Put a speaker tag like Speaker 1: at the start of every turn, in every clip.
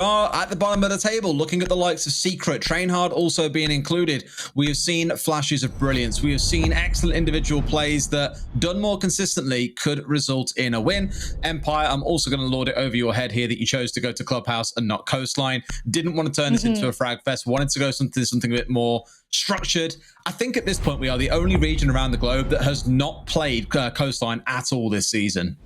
Speaker 1: are at the bottom of the table, looking at the likes of Secret, TrainHard also being included. We have seen flashes of brilliance. We have seen excellent individual plays that, done more consistently, could result in a win. Empire, I'm also going to lord it over your head here that you chose to go to Clubhouse and not Coastline. Didn't want to turn this into a frag fest. Wanted to go something a bit more structured. I think at this point we are the only region around the globe that has not played Coastline at all this season.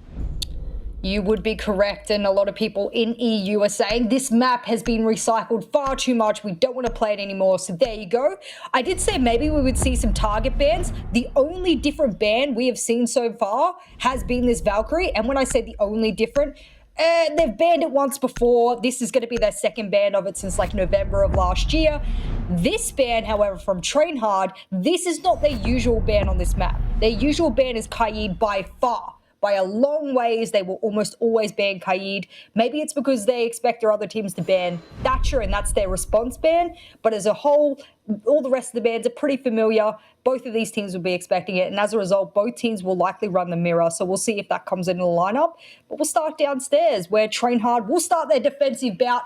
Speaker 2: You would be correct, and a lot of people in EU are saying this map has been recycled far too much. We don't want to play it anymore. So there you go. I did say maybe we would see some target bans. The only different ban we have seen so far has been this Valkyrie. And when I say the only different, they've banned it once before. This is going to be their second ban of it since like November of last year. This ban, however, from TrainHard, this is not their usual ban on this map. Their usual ban is Kaid by far. By a long ways, they will almost always ban Kaid. Maybe it's because they expect their other teams to ban Thatcher and that's their response ban. But as a whole, all the rest of the bans are pretty familiar. Both of these teams will be expecting it. And as a result, both teams will likely run the mirror. So we'll see if that comes into the lineup. But we'll start downstairs where TrainHard will start their defensive bout.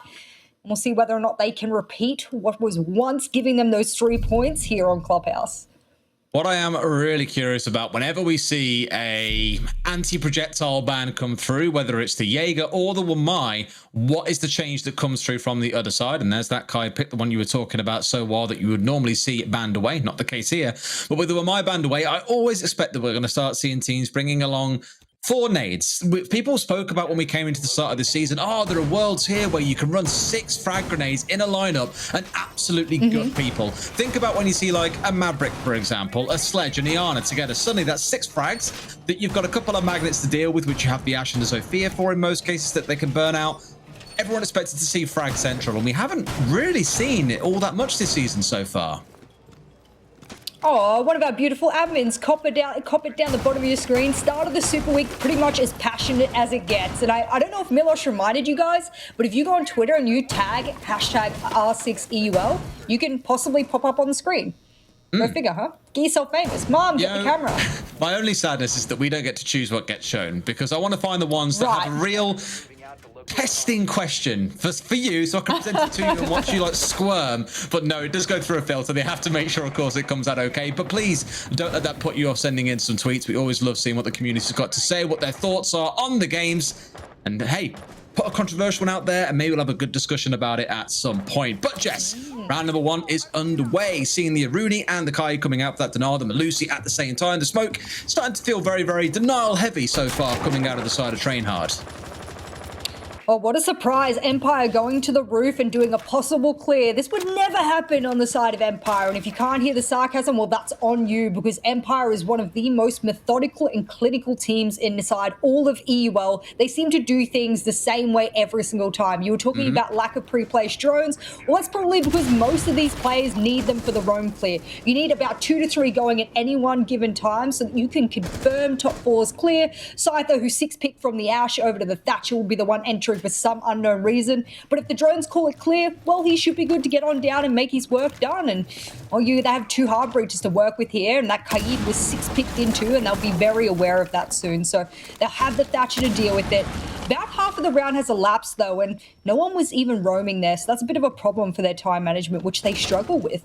Speaker 2: And we'll see whether or not they can repeat what was once giving them those 3 points here on Clubhouse.
Speaker 1: What I am really curious about, whenever we see a anti-projectile ban come through, whether it's the Jaeger or the Wamai, what is the change that comes through from the other side? And there's that Kai pick, the one you were talking about so well that you would normally see it banned away. Not the case here. But with the Wamai banned away, I always expect that we're going to start seeing teams bringing along 4 nades. People spoke about when we came into the start of the season, oh, there are worlds here where you can run 6 frag grenades in a lineup and absolutely gut people. Think about when you see like a Maverick, for example, a Sledge and Iana together. Suddenly that's 6 frags that you've got a couple of magnets to deal with, which you have the Ash and the Sophia for in most cases that they can burn out. Everyone expected to see frag central, and we haven't really seen it all that much this season so far.
Speaker 2: Oh, one of our beautiful admins, cop it down the bottom of your screen. Start of the Super Week, pretty much as passionate as it gets. And I don't know if Milos reminded you guys, but if you go on Twitter and you tag hashtag R6EUL, you can possibly pop up on the screen. Go figure, huh? Get yourself famous. Mom, get the camera.
Speaker 1: My only sadness is that we don't get to choose what gets shown, because I want to find the ones that have a real testing question for you, so I can present it to you and watch you like squirm. But no, it does go through a filter. They have to make sure, of course, it comes out okay. But please don't let that put you off sending in some tweets. We always love seeing what the community's got to say, what their thoughts are on the games. And hey, put a controversial one out there and maybe we'll have a good discussion about it at some point. But Jess, round number 1 is underway. Seeing the Aruni and the Kai coming out for that denial, the Malusi at the same time. The smoke starting to feel very, very denial heavy so far coming out of the side of TrainHard.
Speaker 2: Oh, what a surprise. Empire going to the roof and doing a possible clear. This would never happen on the side of Empire. And if you can't hear the sarcasm, well, that's on you, because Empire is one of the most methodical and clinical teams inside all of EUL. They seem to do things the same way every single time. You were talking about lack of pre-placed drones. Well, that's probably because most of these players need them for the roam clear. You need about 2 to 3 going at any one given time so that you can confirm top 4's clear. Scyther, who 6-picked from the Ash over to the Thatcher, will be the one entering for some unknown reason. But if the drones call it clear, well, he should be good to get on down and make his work done. And they have 2 hard breaches to work with here, and that Kaid was 6-picked into, and they'll be very aware of that soon. So they'll have the Thatcher to deal with it. About half of the round has elapsed, though, and no one was even roaming there. So that's a bit of a problem for their time management, which they struggle with.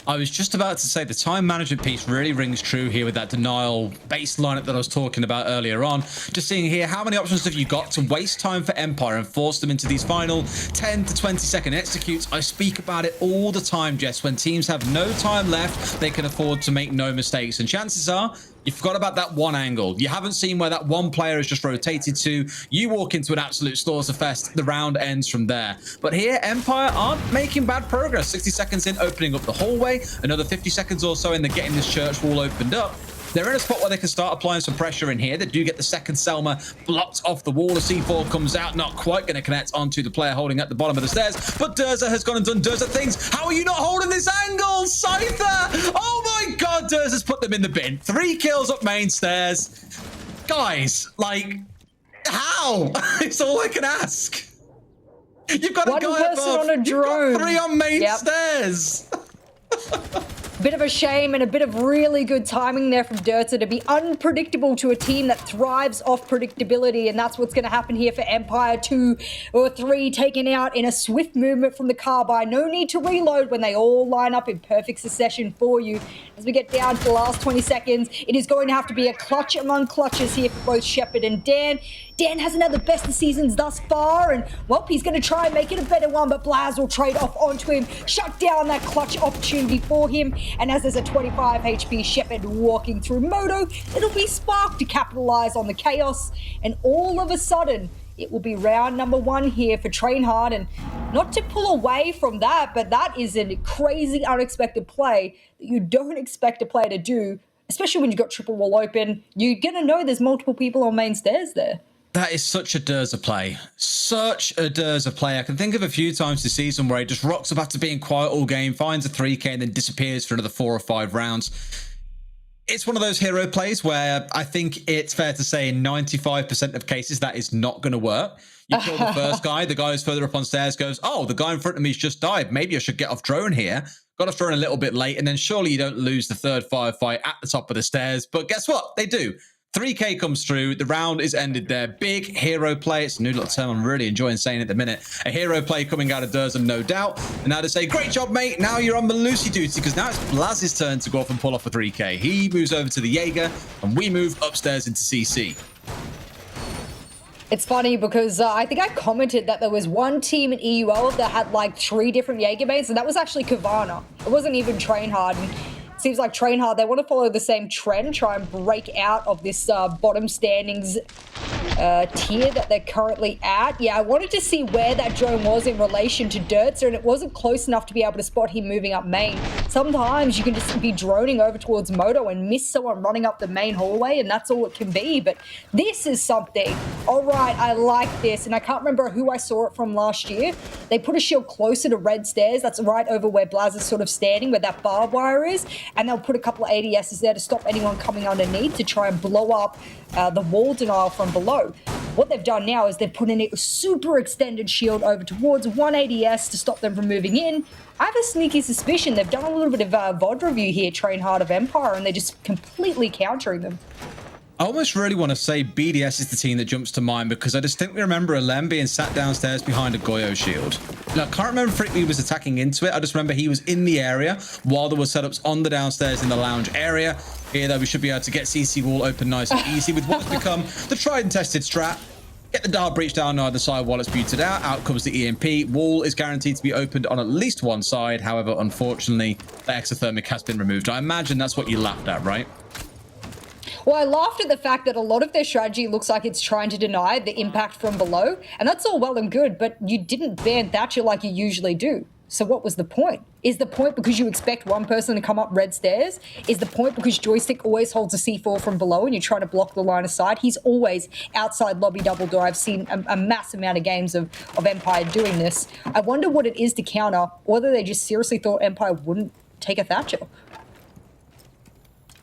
Speaker 1: I was just about to say the time management piece really rings true here with that denial base lineup that I was talking about earlier on. Just seeing here, how many options have you got to waste time for Empire and force them into these final 10 to 20 second executes? I speak about it all the time, Jess. When teams have no time left, they can afford to make no mistakes. And chances are, you forgot about that one angle. You haven't seen where that one player has just rotated to. You walk into an absolute slaughter fest. The round ends from there. But here, Empire aren't making bad progress. 60 seconds in, opening up the hallway. Another 50 seconds or so in, they're getting this church wall opened up. They're in a spot where they can start applying some pressure in here. They do get the second Selma blocked off the wall. The C4 comes out, not quite going to connect onto the player holding at the bottom of the stairs. But Durza has gone and done Durza things. How are you not holding this angle, Scyther? Oh my God, Durza's put them in the bin. 3 kills up main stairs. Guys, like, how? It's all I can ask. You've got
Speaker 2: One
Speaker 1: a guy
Speaker 2: person
Speaker 1: above.
Speaker 2: on a drone.
Speaker 1: You've got 3 on main stairs.
Speaker 2: bit of a shame and a bit of really good timing there from Dirtzer to be unpredictable to a team that thrives off predictability, and that's what's going to happen here for Empire. 2 or 3 taken out in a swift movement from the carbine. No need to reload when they all line up in perfect succession for you. As we get down to the last 20 seconds, it is going to have to be a clutch among clutches here for both Shepard and Dan. Dan hasn't had the best of seasons thus far, and, well, he's going to try and make it a better one, but Blaz will trade off onto him, shut down that clutch opportunity for him, and as there's a 25 HP Shepard walking through Moto, it'll be Spark to capitalize on the chaos, and all of a sudden, it will be round number 1 here for TrainHard, and not to pull away from that, but that is a crazy, unexpected play that you don't expect a player to do, especially when you've got triple wall open. You're going to know there's multiple people on main stairs there.
Speaker 1: That is such a Dirtzer play. Such a Dirtzer play. I can think of a few times this season where he just rocks up after being quiet all game, finds a 3K, and then disappears for another 4 or 5 rounds. It's one of those hero plays where I think it's fair to say in 95% of cases that is not going to work. You kill the first guy, the guy who's further up on stairs goes, oh, the guy in front of me's just died. Maybe I should get off drone here. Got off drone a little bit late, and then surely you don't lose the third firefight at the top of the stairs. But guess what? They do. 3K comes through. The round is ended there. Big hero play. It's a new little term I'm really enjoying saying at the minute. A hero play coming out of Dirtzer, no doubt. And now to say, great job, mate. Now you're on Malusi duty, because now it's Blaz's turn to go off and pull off a 3K. He moves over to the Jaeger, and we move upstairs into CC.
Speaker 2: It's funny because I think I commented that there was one team in EUL that had like 3 different Jaeger mates, and that was actually Kavana. It wasn't even TrainHard. And it seems like TrainHard, they want to follow the same trend, try and break out of this bottom standings tier that they're currently at. Yeah, I wanted to see where that drone was in relation to Dirtzer, and it wasn't close enough to be able to spot him moving up main. Sometimes you can just be droning over towards Moto and miss someone running up the main hallway, and that's all it can be. But this is something. All right, I like this, and I can't remember who I saw it from last year. They put a shield closer to red stairs. That's right over where Blaz is sort of standing, where that barbed wire is, and they'll put a couple of ADSs there to stop anyone coming underneath to try and blow up the wall denial from below. What they've done now is they've put in a super extended shield over towards one ADS to stop them from moving in. I have a sneaky suspicion they've done a little bit of VOD review here, TrainHard of Empire, and they're just completely countering them.
Speaker 1: I almost really want to say BDS is the team that jumps to mind, because I distinctly remember Alem being sat downstairs behind a Goyo shield. Now, I can't remember if he was attacking into it. I just remember he was in the area while there were setups on the downstairs in the lounge area. Here, though, we should be able to get CC wall open nice and easy with what's become the tried and tested strat. Get the dart breach down either side while it's booted out. Out comes the EMP. Wall is guaranteed to be opened on at least one side. However, unfortunately, the exothermic has been removed. I imagine that's what you laughed at, right?
Speaker 2: Well, I laughed at the fact that a lot of their strategy looks like it's trying to deny the impact from below, and that's all well and good, but you didn't ban Thatcher like you usually do. So what was the point? Is the point because you expect one person to come up red stairs? Is the point because Joystick always holds a C4 from below and you're trying to block the line of sight? He's always outside lobby double door. I've seen a massive amount of games of Empire doing this. I wonder what it is to counter, or whether they just seriously thought Empire wouldn't take a Thatcher.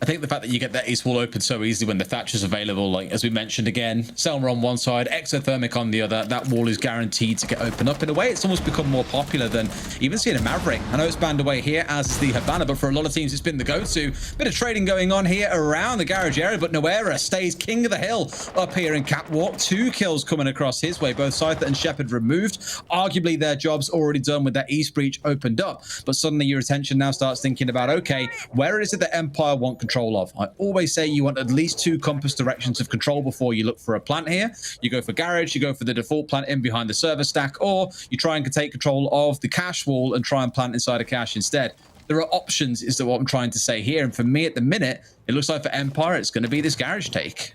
Speaker 1: I think the fact that you get that east wall open so easily when the Thatcher's available, like as we mentioned again, Selma on one side, exothermic on the other, that wall is guaranteed to get open up. In a way, it's almost become more popular than even seeing a Maverick. I know it's banned away here, as is the Havana, but for a lot of teams, it's been the go-to. Bit of trading going on here around the garage area, but Noera stays king of the hill up here in Catwalk. 2 kills coming across his way, both Scyther and Shepard removed. Arguably, their job's already done with that east breach opened up, but suddenly your attention now starts thinking about, okay, where is it that Empire want control of? I always say you want at least 2 compass directions of control before you look for a plant here. You go for garage, you go for the default plant in behind the server stack, or you try and take control of the cache wall and try and plant inside a cache instead. There are options, is what I'm trying to say here, and for me at the minute, it looks like for Empire, it's going to be this garage take.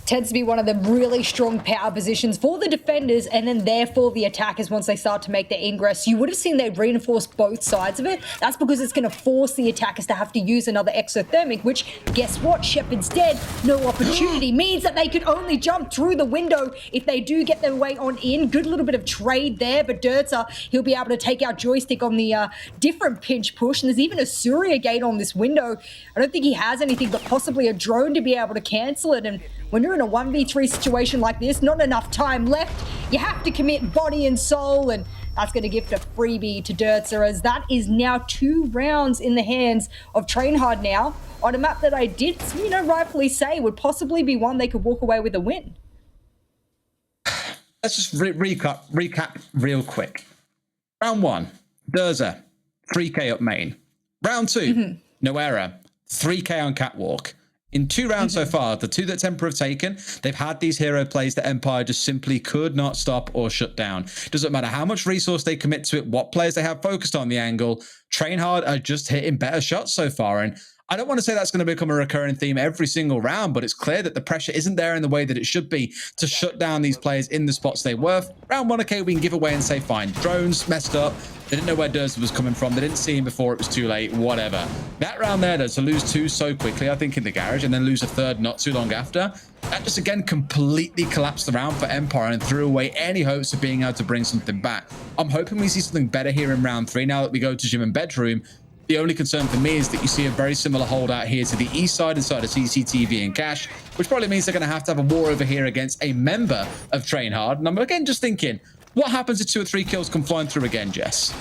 Speaker 2: Tends to be one of the really strong power positions for the defenders, and then therefore the attackers once they start to make their ingress. You would have seen they reinforce both sides of it. That's because it's going to force the attackers to have to use another exothermic, which, guess what? Shepard's dead. No opportunity means that they could only jump through the window if they do get their way on in. Good little bit of trade there, but Dirtzer, he'll be able to take out Joystick on the different pinch push, and there's even a Surya gate on this window. I don't think he has anything but possibly a drone to be able to cancel it, and when you're in a 1v3 situation like this, not enough time left. You have to commit body and soul, and that's going to gift a freebie to Dirtzer, as that is now 2 rounds in the hands of TrainHard now on a map that I did, rightfully say would possibly be one they could walk away with a win.
Speaker 1: Let's just recap real quick. Round 1, Dirtzer, 3k up main. Round 2, No Error, 3k on Catwalk. In 2 rounds so far, the 2 that Temper have taken, they've had these hero plays that Empire just simply could not stop or shut down. Doesn't matter how much resource they commit to it, what players they have focused on the angle, TrainHard are just hitting better shots so far. And I don't want to say that's going to become a recurring theme every single round, but it's clear that the pressure isn't there in the way that it should be to shut down these players in the spots they were. Round 1, okay, we can give away and say, fine, drones messed up. They didn't know where Dirtzer was coming from. They didn't see him before it was too late, whatever. That round there, though, to lose 2 so quickly, I think, in the garage, and then lose a 3rd not too long after, that just, again, completely collapsed the round for Empire and threw away any hopes of being able to bring something back. I'm hoping we see something better here in round 3 now that we go to gym and bedroom. The only concern for me is that you see a very similar holdout here to the east side inside of CCTV and Cash, which probably means they're going to have a war over here against a member of TrainHard. And I'm, again, just thinking, what happens if 2 or 3 kills come flying through again, Jess?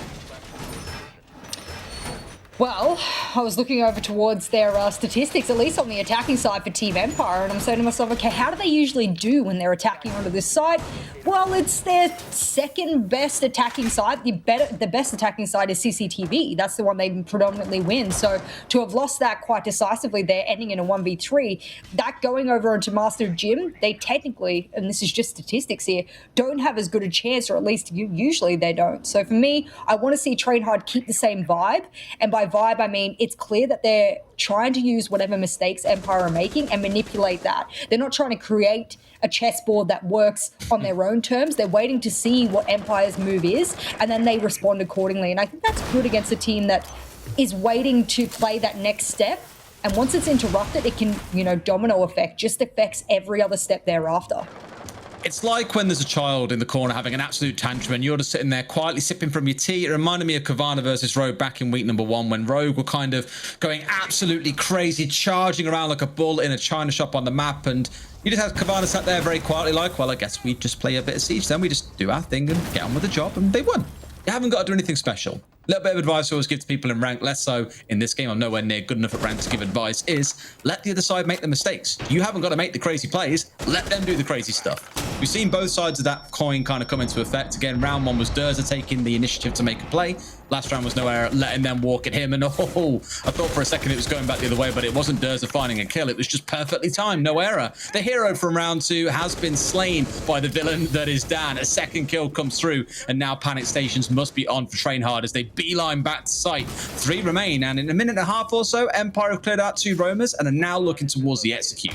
Speaker 2: Well, I was looking over towards their statistics, at least on the attacking side for Team Empire, and I'm saying to myself, okay, how do they usually do when they're attacking onto this side? Well, it's their 2nd best attacking side. The best attacking side is CCTV. That's the one they predominantly win. So to have lost that quite decisively, they're ending in a 1v3. That going over into Master Gym, they technically, and this is just statistics here, don't have as good a chance, or at least usually they don't. So for me, I want to see TrainHard keep the same vibe, and by vibe, I mean it's clear that they're trying to use whatever mistakes Empire are making and manipulate that. They're not trying to create a chessboard that works on their own terms. They're waiting to see what Empire's move is, and then they respond accordingly. And I think that's good against a team that is waiting to play that next step. And once it's interrupted, it can, domino effect, just affects every other step thereafter.
Speaker 1: It's like when there's a child in the corner having an absolute tantrum and you're just sitting there quietly sipping from your tea. It reminded me of Kavana versus Rogue back in week number 1 when Rogue were kind of going absolutely crazy, charging around like a bull in a china shop on the map. And you just had Kavana sat there very quietly like, well, I guess we just play a bit of Siege then. We just do our thing and get on with the job. And they won. You haven't got to do anything special. A little bit of advice I always give to people in rank, less so in this game. I'm nowhere near good enough at rank to give advice, is let the other side make the mistakes. You haven't got to make the crazy plays. Let them do the crazy stuff. We've seen both sides of that coin kind of come into effect. Again, round 1 was Dirtzer taking the initiative to make a play. Last round was No Error letting them walk at him. And I thought for a second it was going back the other way, but it wasn't Dirtzer finding a kill. It was just perfectly timed. No Error. The hero from round 2 has been slain by the villain that is Dan. A 2nd kill comes through, and now panic stations must be on for TrainHard as they beeline back to site. 3 remain, and in a minute and a half or so, Empire have cleared out 2 roamers and are now looking towards the execute.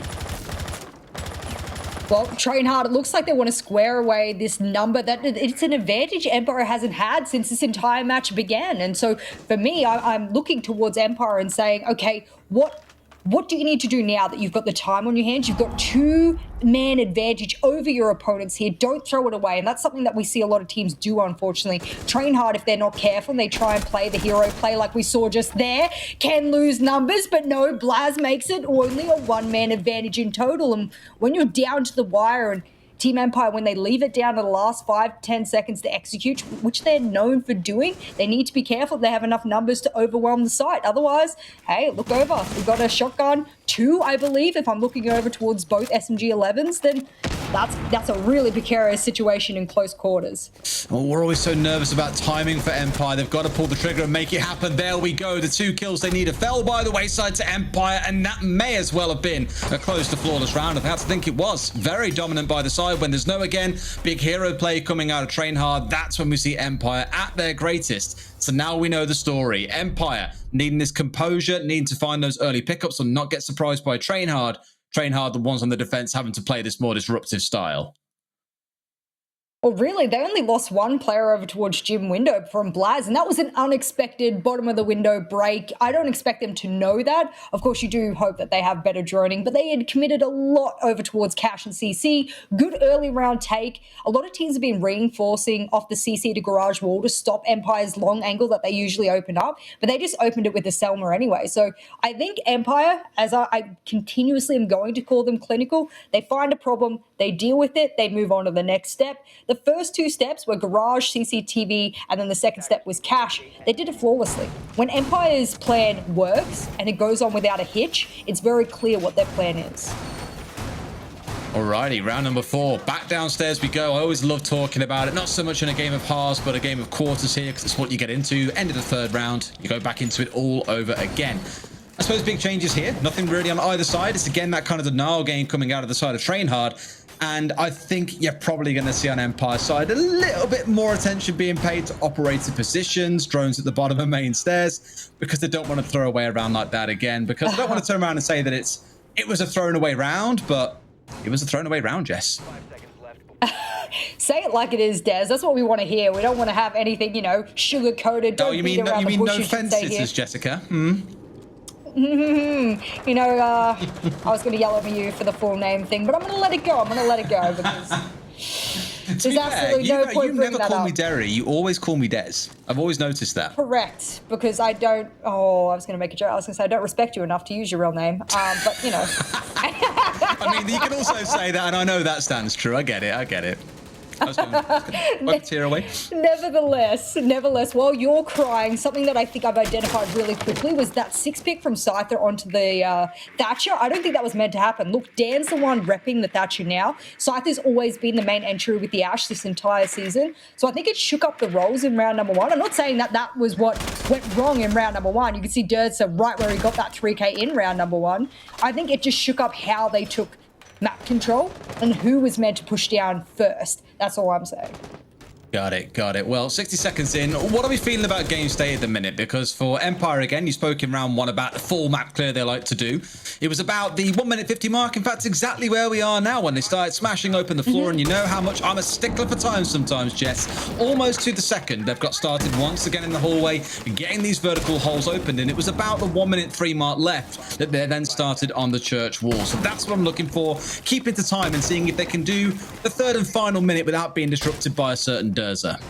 Speaker 2: Well, TrainHard, it looks like they want to square away this number that it's an advantage Empire hasn't had since this entire match began. And so for me, I'm looking towards Empire and saying, okay, what do you need to do now that you've got the time on your hands? You've got 2-man advantage over your opponents here. Don't throw it away. And that's something that we see a lot of teams do, unfortunately. TrainHard, if they're not careful and they try and play the hero play like we saw just there, can lose numbers. But no, Blaz makes it only a 1-man advantage in total. And when you're down to the wire, and Team Empire, when they leave it down to the last 5-10 seconds to execute, which they're known for doing, they need to be careful they have enough numbers to overwhelm the site. Otherwise, hey, look over. We've got a shotgun 2, I believe. If I'm looking over towards both SMG-11s, then that's a really precarious situation in close quarters.
Speaker 1: Oh, we're always so nervous about timing for Empire. They've got to pull the trigger and make it happen. There we go. The 2 kills they needed fell by the wayside to Empire, and that may as well have been a close to flawless round. I have to think it was. Very dominant by the side. When there's no, again, big hero play coming out of TrainHard, that's when we see Empire at their greatest. So now we know the story. Empire needing this composure, needing to find those early pickups and not get surprised by TrainHard. TrainHard, the ones on the defense, having to play this more disruptive style.
Speaker 2: Well, really, they only lost 1 player over towards Gym window from Blaz, and that was an unexpected bottom-of-the-window break. I don't expect them to know that. Of course, you do hope that they have better droning, but they had committed a lot over towards Cash and CC. Good early round take. A lot of teams have been reinforcing off the CC to garage wall to stop Empire's long angle that they usually open up, but they just opened it with the Selma anyway. So I think Empire, as I continuously am going to call them clinical, they find a problem, they deal with it, they move on to the next step. The first 2 steps were garage, CCTV, and then the second step was cache. They did it flawlessly. When Empire's plan works and it goes on without a hitch, it's very clear what their plan is.
Speaker 1: Alrighty, round number 4. Back downstairs we go. I always love talking about it. Not so much in a game of halves, but a game of quarters here, because it's what you get into. End of the 3rd round, you go back into it all over again. I suppose big changes here. Nothing really on either side. It's again that kind of denial game coming out of the side of TrainHard. And I think you're probably going to see on Empire's side a little bit more attention being paid to operator positions, drones at the bottom of main stairs, because they don't want to throw away a round like that again. Because I don't want to turn around and say that it was a thrown away round, but it was a thrown away round, Jess.
Speaker 2: Say it like it is, Des. That's what we want to hear. We don't want to have anything, you know, sugar-coated. Don't beat around the bush,
Speaker 1: no fence sitters, Jessica?
Speaker 2: You know, I was going to yell at you for the full name thing, but I'm going to let it go. Because there's absolutely no point bringing that up. You never call me Derry. You always call me Des. I've always noticed that. Correct, because I don't. Oh, I was going to make a joke. I was going to say I don't respect you enough to use your real name. But you know.
Speaker 1: I mean, you can also say that, and I know that stands true. I get it. I was going to wipe a tear away.
Speaker 2: Nevertheless, while you're crying, something that I think I've identified really quickly was that 6-pick from Scyther onto the Thatcher. I don't think that was meant to happen. Look, Dan's the one repping the Thatcher now. Scyther's always been the main entry with the Ash this entire season. So I think it shook up the roles in round number 1. I'm not saying that was what went wrong in round number 1. You can see Dirtsa right where he got that 3K in round number 1. I think it just shook up how they took map control and who was meant to push down first. That's all I'm saying.
Speaker 1: Got it. Well, 60 seconds in. What are we feeling about game state at the minute? Because for Empire, again, you spoke in round 1 about the full map clear they like to do. It was about the 1 minute 50 mark. In fact, exactly where we are now when they started smashing open the floor. And you know how much I'm a stickler for time sometimes, Jess. Almost to the second, they've got started once again in the hallway, getting these vertical holes opened. And it was about the 1 minute 3 mark left that they then started on the church wall. So that's what I'm looking for. Keeping to time and seeing if they can do the 3rd and final minute without being disrupted by a certain Dirtsa.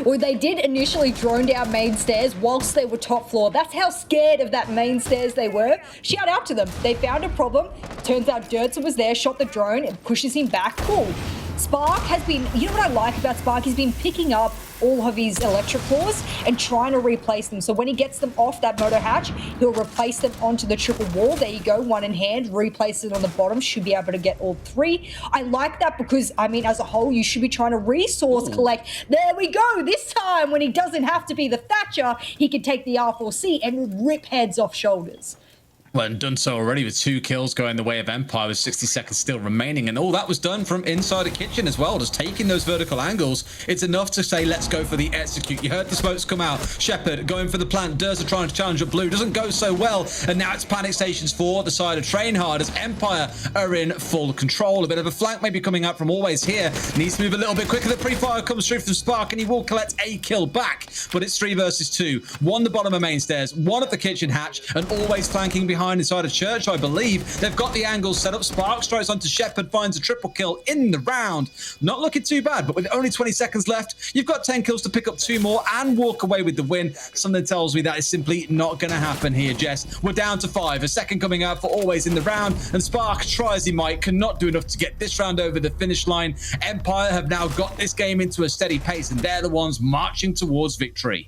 Speaker 2: Well, they did initially drone down main stairs whilst they were top floor. That's how scared of that main stairs they were. Shout out to them. They found a problem. Turns out Dirtsa was there, shot the drone, and pushes him back. Cool. Spark has been, you know what I like about Spark? He's been picking up all of his electric cores and trying to replace them. So when he gets them off that motor hatch, he'll replace them onto the triple wall. There you go, 1 in hand, replace it on the bottom, should be able to get all 3. I like that because, I mean, as a whole, you should be trying to resource collect. There we go. This time, when he doesn't have to be the Thatcher, he can take the R4C and rip heads off shoulders.
Speaker 1: Well, and done so already with 2 kills going the way of Empire with 60 seconds still remaining. And all that was done from inside a kitchen as well, just taking those vertical angles. It's enough to say, let's go for the execute. You heard the smokes come out. Shepard going for the plant. Dirtsa trying to challenge up blue. Doesn't go so well. And now it's panic stations for the side of TrainHard as Empire are in full control. A bit of a flank maybe coming out from Always here. Needs to move a little bit quicker. The pre-fire comes through from Spark and he will collect a kill back. But it's 3 versus 2. 1 the bottom of main stairs, 1 at the kitchen hatch, and Always flanking behind inside of church, I believe. They've got the angles set up. Spark strikes onto Shepard, finds a triple kill in the round. Not looking too bad, but with only 20 seconds left, you've got 10 kills to pick up 2 more and walk away with the win. Something tells me that is simply not going to happen here, Jess. We're down to 5. A second coming out for Always in the round, and Spark, try as he might, cannot do enough to get this round over the finish line. Empire have now got this game into a steady pace, and they're the ones marching towards victory.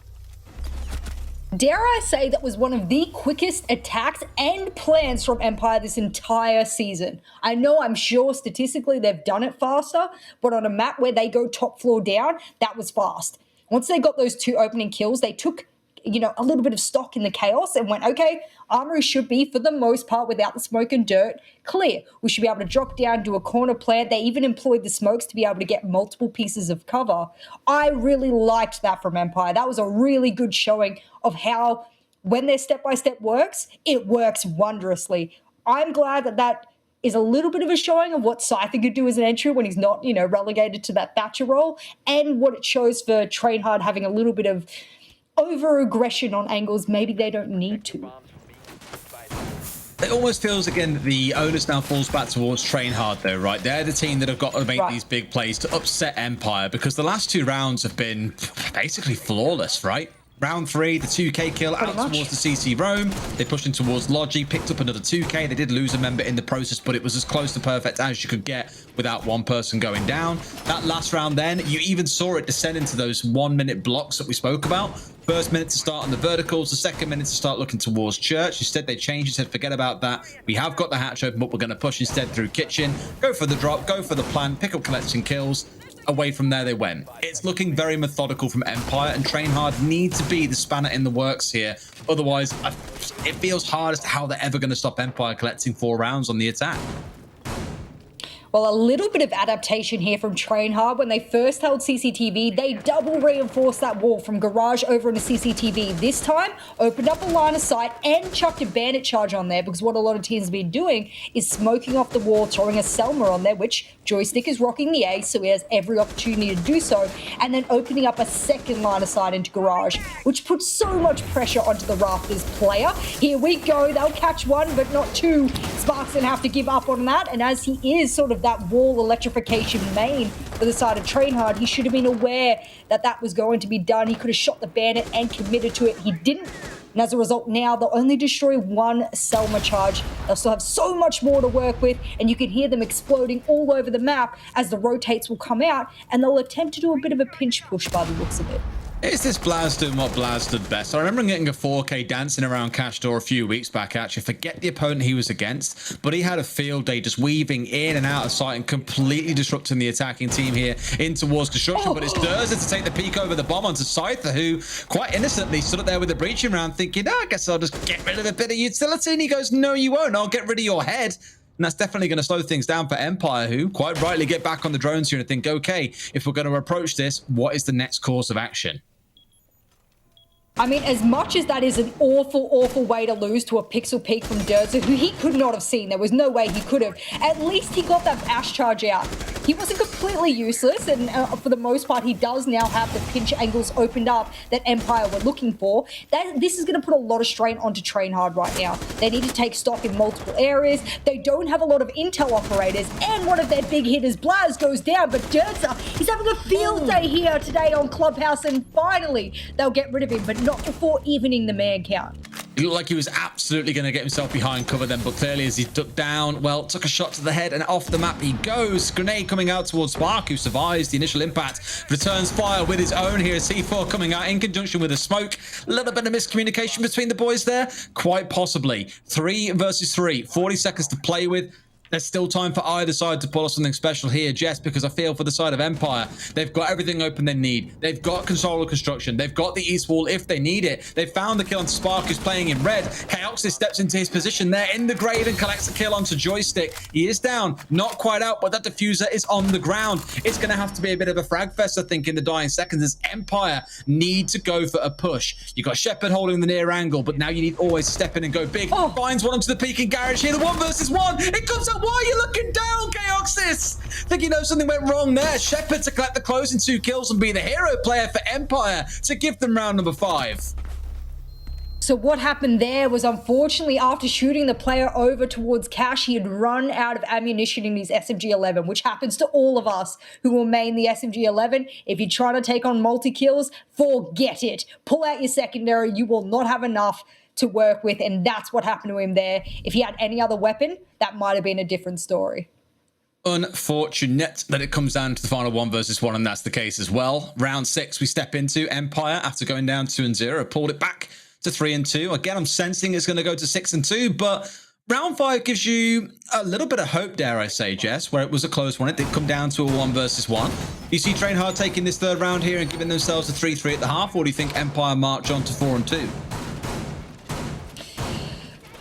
Speaker 2: Dare I say that was one of the quickest attacks and plans from Empire this entire season. I know, I'm sure statistically they've done it faster, but on a map where they go top floor down, that was fast. Once they got those 2 opening kills, they took, you know, a little bit of stock in the chaos and went, okay, Armory should be, for the most part, without the smoke and dirt, clear. We should be able to drop down, do a corner plant. They even employed the smokes to be able to get multiple pieces of cover. I really liked that from Empire. That was a really good showing of how, when their step-by-step works, it works wondrously. I'm glad that that is a little bit of a showing of what Scyther could do as an entry when he's not, you know, relegated to that Thatcher role, and what it shows for TrainHard having a little bit of over-aggression on angles maybe they don't need to.
Speaker 1: It almost feels, again, the onus now falls back towards TrainHard, though, right? They're the team that have got to make these big plays to upset Empire, because the last 2 rounds have been basically flawless, right? Round 3, the 2k kill out towards the CC Rome. They pushed in towards Logi, picked up another 2k. They did lose a member in the process, but it was as close to perfect as you could get without one person going down. That last round then, you even saw it descend into those 1 minute blocks that we spoke about. First minute to start on the verticals, the second minute to start looking towards church. Instead, they changed and said, forget about that. We have got the hatch open, but we're going to push instead through kitchen. Go for the drop, go for the plan, pick up collection kills. Away from there they went. It's looking very methodical from Empire, and TrainHard need to be the spanner in the works here. Otherwise, it feels hard as to how they're ever going to stop Empire collecting 4 rounds on the attack.
Speaker 2: Well, a little bit of adaptation here from TrainHard. When they first held CCTV, they double reinforced that wall from garage over into CCTV. This time, opened up a line of sight and chucked a bandit charge on there, because what a lot of teams have been doing is smoking off the wall, throwing a Selma on there, which Joystick is rocking the A, so he has every opportunity to do so, and then opening up a second line of sight into garage, which puts so much pressure onto the Rafters player. Here we go. They'll catch one, but not two. Sparks gonna have to give up on that, and as he is sort of that wall electrification main for the side of TrainHard, he should have been aware that that was going to be done. He could have shot the bandit and committed to it. He didn't. And as a result, now they'll only destroy one Selma charge. They'll still have so much more to work with, and you can hear them exploding all over the map as the rotates will come out, and they'll attempt to do a bit of a pinch push by the looks of it.
Speaker 1: Is this Blaz doing what Blaz did best? I remember him getting a 4K dancing around Cash Door a few weeks back, actually. Forget the opponent he was against, but he had a field day just weaving in and out of sight and completely disrupting the attacking team here in towards construction. But it's Durza to take the peek over the bomb onto Scyther, who quite innocently stood up there with a breaching round thinking, I guess I'll just get rid of a bit of utility. And he goes, no, you won't. I'll get rid of your head. And that's definitely going to slow things down for Empire, who quite rightly get back on the drones here and think, okay, if we're going to approach this, what is the next course of action?
Speaker 2: I mean, as much as that is an awful, awful way to lose to a pixel peek from Durza, who he could not have seen, there was no way he could have, at least he got that Ash charge out. He wasn't completely useless, and for the most part, he does now have the pinch angles opened up that Empire were looking for. This is going to put a lot of strain onto TrainHard right now. They need to take stock in multiple areas. They don't have a lot of intel operators, and one of their big hitters, Blaz, goes down, but Durza, he's having a field day here today on Clubhouse, and finally, they'll get rid of him, but not before evening the man count.
Speaker 1: It looked like he was absolutely going to get himself behind cover then, but clearly as he ducked down, well, took a shot to the head and off the map he goes. Grenade coming out towards Spark, who survives the initial impact. Returns fire with his own here. C4 coming out in conjunction with a smoke. A little bit of miscommunication between the boys there. Quite possibly. 3 versus 3. 40 seconds to play with. There's still time for either side to pull off something special here, Jess, because I feel for the side of Empire, they've got everything open they need. They've got control of construction. They've got the east wall if they need it. They've found the kill on Spark, who's playing in red. Chaoxis steps into his position there in the grave and collects the kill onto Joystick. He is down, not quite out, but that diffuser is on the ground. It's going to have to be a bit of a frag fest, I think, in the dying seconds, as Empire need to go for a push. You've got Shepard holding the near angle, but now you need always to step in and go big. Finds one onto the peak in garage here. The 1 versus 1. It comes out. Why are you looking down, Chaoxis? Think you know something went wrong there. Shepard to collect the closing 2 kills and be the hero player for Empire to give them round number 5.
Speaker 2: So what happened there was, unfortunately, after shooting the player over towards Cash, he had run out of ammunition in his SMG-11, which happens to all of us who will main the SMG-11. If you're trying to take on multi-kills, forget it. Pull out your secondary. You will not have enough to work with, and that's what happened to him there. If he had any other weapon, that might have been a different story.
Speaker 1: Unfortunate that it comes down to the final 1 versus 1, and that's the case as well. Round 6 we step into. Empire, after going down 2-0, pulled it back to 3-2. Again, I'm sensing it's going to go to 6-2, but round 5 gives you a little bit of hope, dare I say, Jess, where it was a close one. It did come down to a 1 versus 1. You see TrainHard taking this 3rd round here and giving themselves a 3-3 at the half, or do you think Empire march on to 4-2?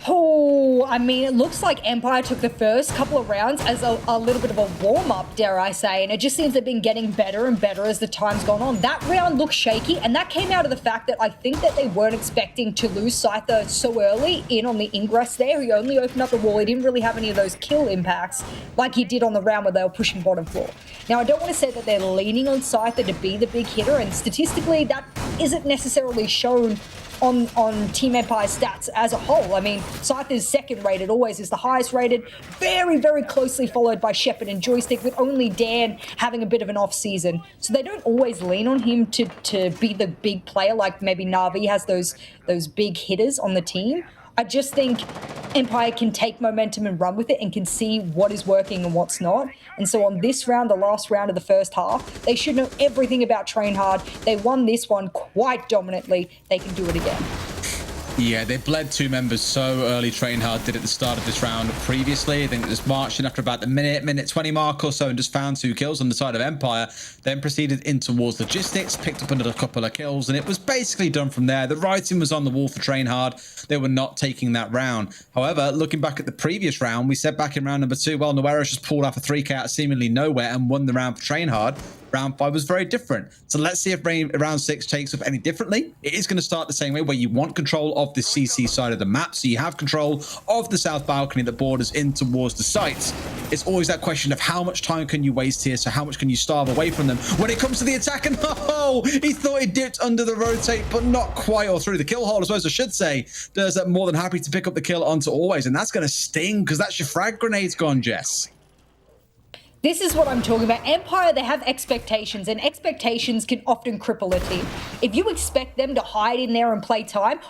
Speaker 2: Oh, I mean, it looks like Empire took the first couple of rounds as a little bit of a warm-up, dare I say, and it just seems they've been getting better and better as the time's gone on. That round looked shaky, and that came out of the fact that I think that they weren't expecting to lose Scyther so early in on the ingress there. He only opened up the wall. He didn't really have any of those kill impacts like he did on the round where they were pushing bottom floor. Now, I don't want to say that they're leaning on Scyther to be the big hitter, and statistically, that isn't necessarily shown on Team Empire stats as a whole. I mean, Scythe is second rated, always is the highest rated, very, very closely followed by Shepard and Joystick, with only Dan having a bit of an off season. So they don't always lean on him to be the big player, like maybe Na'Vi has those big hitters on the team. I just think Empire can take momentum and run with it and can see what is working and what's not. And so on this round, the last round of the first half, they should know everything about TrainHard. They won this one quite dominantly. They can do it again.
Speaker 1: Yeah, they bled two members so early. TrainHard did at the start of this round previously. I think it was marching after about the minute 20 mark or so and just found 2 kills on the side of Empire. Then proceeded in towards logistics, picked up another couple of kills, and it was basically done from there. The writing was on the wall for TrainHard. They were not taking that round. However, looking back at the previous round, we said back in round number 2, well, Noeros just pulled off a 3k out of seemingly nowhere and won the round for TrainHard. Round 5 was very different. So let's see if round 6 takes up any differently. It is going to start the same way, where you want control of the CC side of the map. So you have control of the south balcony that borders in towards the sites. It's always that question of how much time can you waste here? So how much can you starve away from them? When it comes to the attack, and he thought he dipped under the rotate, but not quite, or through the kill hole, I suppose I should say. Does that more than happy to pick up the kill onto Always, and that's going to sting because that's your frag grenades gone, Jess.
Speaker 2: This is what I'm talking about. Empire, they have expectations, and expectations can often cripple a team. If you expect them to hide in there and play time,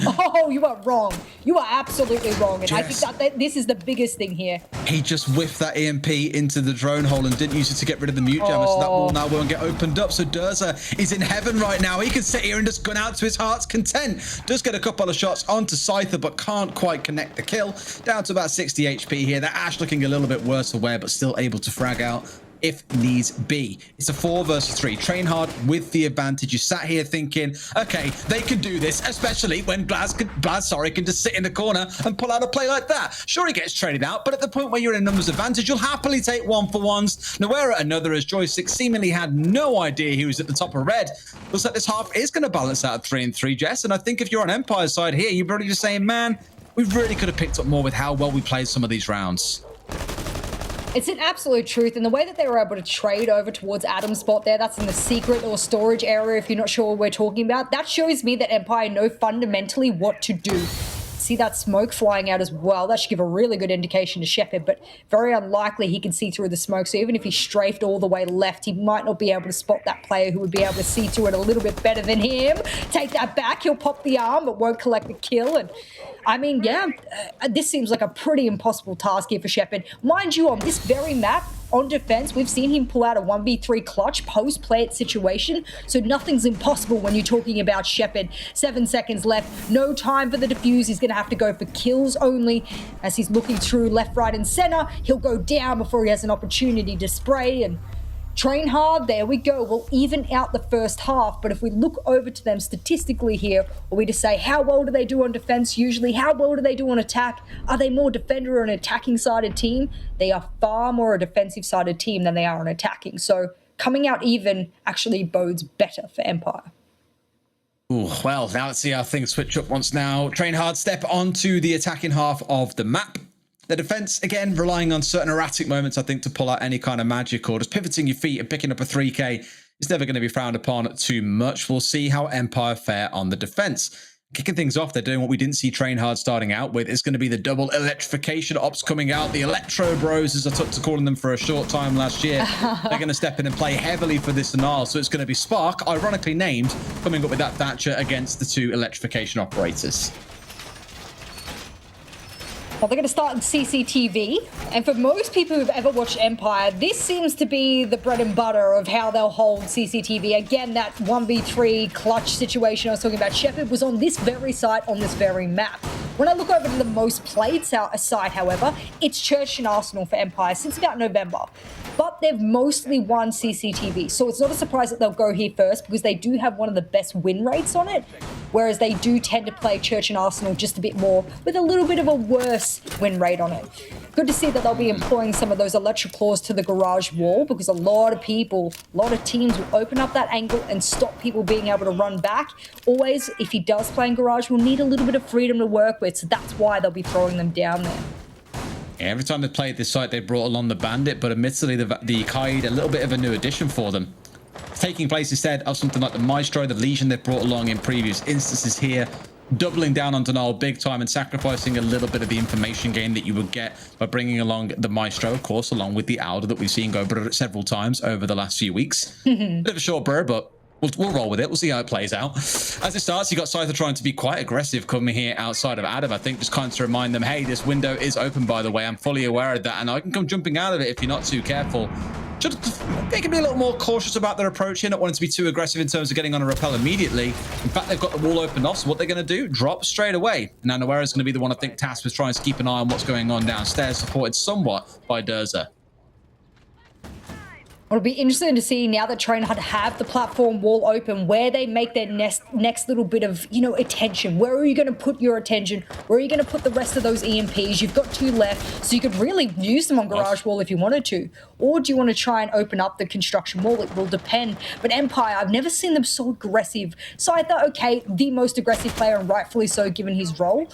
Speaker 2: you are wrong. You are absolutely wrong. And
Speaker 1: Jess,
Speaker 2: I think that this is the biggest thing here.
Speaker 1: He just whiffed that EMP into the drone hole and didn't use it to get rid of the mute jammer, so that wall now won't get opened up. So Durza is in heaven right now. He can sit here and just gun out to his heart's content. Does get a couple of shots onto Scyther, but can't quite connect the kill. Down to about 60 HP here. The Ash looking a little bit worse for wear, but still able to frag out if needs be. It's a 4 versus 3. TrainHard with the advantage. You sat here thinking, okay, they can do this, especially when Blaz can just sit in the corner and pull out a play like that. Sure, he gets traded out, but at the point where you're in a numbers advantage, you'll happily take 1-for-1s. Noera, another, as Joystick seemingly had no idea he was at the top of red. Looks like this half is going to balance out 3-3, Jess. And I think if you're on Empire's side here, you're probably just saying, man, we really could have picked up more with how well we played some of these rounds.
Speaker 2: It's an absolute truth, and the way that they were able to trade over towards Adam's spot there, that's in the secret or storage area if you're not sure what we're talking about, that shows me that Empire know fundamentally what to do. See that smoke flying out as well. That should give a really good indication to Shepard, but very unlikely he can see through the smoke. So even if he strafed all the way left, he might not be able to spot that player who would be able to see through it a little bit better than him. Take that back. He'll pop the arm, but won't collect the kill. And I mean, yeah, this seems like a pretty impossible task here for Shepard. Mind you, on this very map, on defense, we've seen him pull out a 1v3 clutch post-plant situation, so nothing's impossible when you're talking about Shepard. 7 seconds left, no time for the defuse. He's going to have to go for kills only. As he's looking through left, right, and center, he'll go down before he has an opportunity to spray, and TrainHard, there we go, will even out the first half. But if we look over to them statistically here, or we just say, how well do they do on defense usually? How well do they do on attack? Are they more defender or an attacking-sided team? They are far more a defensive-sided team than they are an attacking. So coming out even actually bodes better for Empire.
Speaker 1: Ooh, well, now let's see how things switch up once now. TrainHard step onto the attacking half of the map. The defense, again, relying on certain erratic moments, I think, to pull out any kind of magic, or just pivoting your feet and picking up a 3k is never going to be frowned upon too much. We'll see how Empire fare on the defense. Kicking things off, they're doing what we didn't see TrainHard starting out with. It's going to be the double electrification ops coming out. The Electro Bros, as I took to calling them for a short time last year, they're going to step in and play heavily for this Anal. So it's going to be Spark, ironically named, coming up with that Thatcher against the 2 electrification operators.
Speaker 2: Well, they're going to start in CCTV, and for most people who've ever watched Empire, this seems to be the bread and butter of how they'll hold CCTV. Again, that 1v3 clutch situation I was talking about, Shepard was on this very site, on this very map. When I look over to the most played site, however, it's Church and Arsenal for Empire since about November. But they've mostly won CCTV, so it's not a surprise that they'll go here first because they do have one of the best win rates on it, whereas they do tend to play Church and Arsenal just a bit more with a little bit of a worse win rate on it. Good to see that they'll be employing some of those electric claws to the garage wall because a lot of people, a lot of teams will open up that angle and stop people being able to run back. Always, if he does play in garage, we'll need a little bit of freedom to work with, so that's why they'll be throwing them down there.
Speaker 1: Every time they played this site, they brought along the Bandit, but admittedly, the Kaid, a little bit of a new addition for them. taking place instead of something like the Maestro, the Legion they've brought along in previous instances here, doubling down on Denial big time and sacrificing a little bit of the information gain that you would get by bringing along the Maestro, of course, along with the Alder that we've seen go brr several times over the last few weeks. Bit of a short brr, but we'll roll with it. We'll see how it plays out. As it starts, you got Scyther trying to be quite aggressive coming here outside of Adam. I think just kind of to remind them, hey, this window is open, by the way. I'm fully aware of that, and I can come jumping out of it if you're not too careful. They can be a little more cautious about their approach here, not wanting to be too aggressive in terms of getting on a rappel immediately. In fact, they've got the wall opened off, so what they're going to do, drop straight away. Now, Nawera is going to be the one I think tasked with trying to keep an eye on what's going on downstairs, supported somewhat by Durza.
Speaker 2: It'll be interesting to see now that TrainHard have the platform wall open, where they make their next little bit of, you know, attention. Where are you going to put your attention? Where are you going to put the rest of those EMPs? You've got 2 left, so you could really use them on Garage Wall if you wanted to. Or do you want to try and open up the construction wall? It will depend. But Empire, I've never seen them so aggressive. So I thought, okay, the most aggressive player, and rightfully so given his role.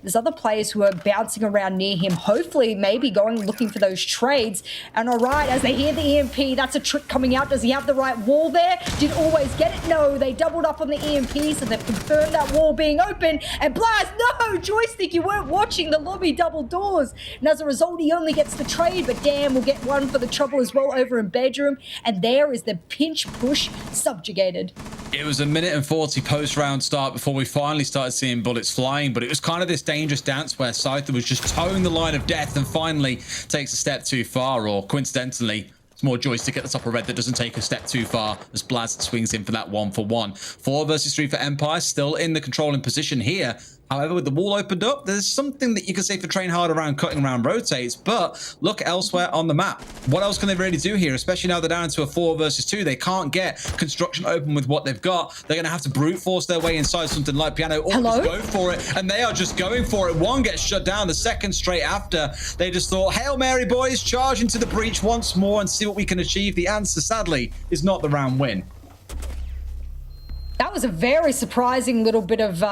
Speaker 2: There's other players who are bouncing around near him, hopefully maybe going looking for those trades. And all right, as they hear the EMP, that's a trick coming out. Does he have the right wall there? Did always get it? No, they doubled up on the EMP, so they've confirmed that wall being open. And Blast, no, Joystick, you weren't watching the lobby double doors. And as a result, he only gets the trade, but damn, we'll get one for the trouble as well over in bedroom. And there is the pinch push subjugated.
Speaker 1: It was a minute and 40 post-round start before we finally started seeing bullets flying, but it was kind of this dangerous dance where Scyther was just towing the line of death and finally takes a step too far, or coincidentally, it's more Joystick at the top of red that doesn't take a step too far as Blast swings in for that 1-for-1. 4 versus 3 for Empire, still in the controlling position here. However, with the wall opened up, there's something that you can say for TrainHard around cutting around rotates, but look elsewhere on the map. What else can they really do here, especially now they're down to a 4 versus 2? They can't get construction open with what they've got. They're going to have to brute force their way inside something like Piano, or just go for it, and they are just going for it. One gets shut down, the second straight after. They just thought, Hail Mary, boys, charge into the breach once more and see what we can achieve. The answer, sadly, is not the round win.
Speaker 2: That was a very surprising little bit of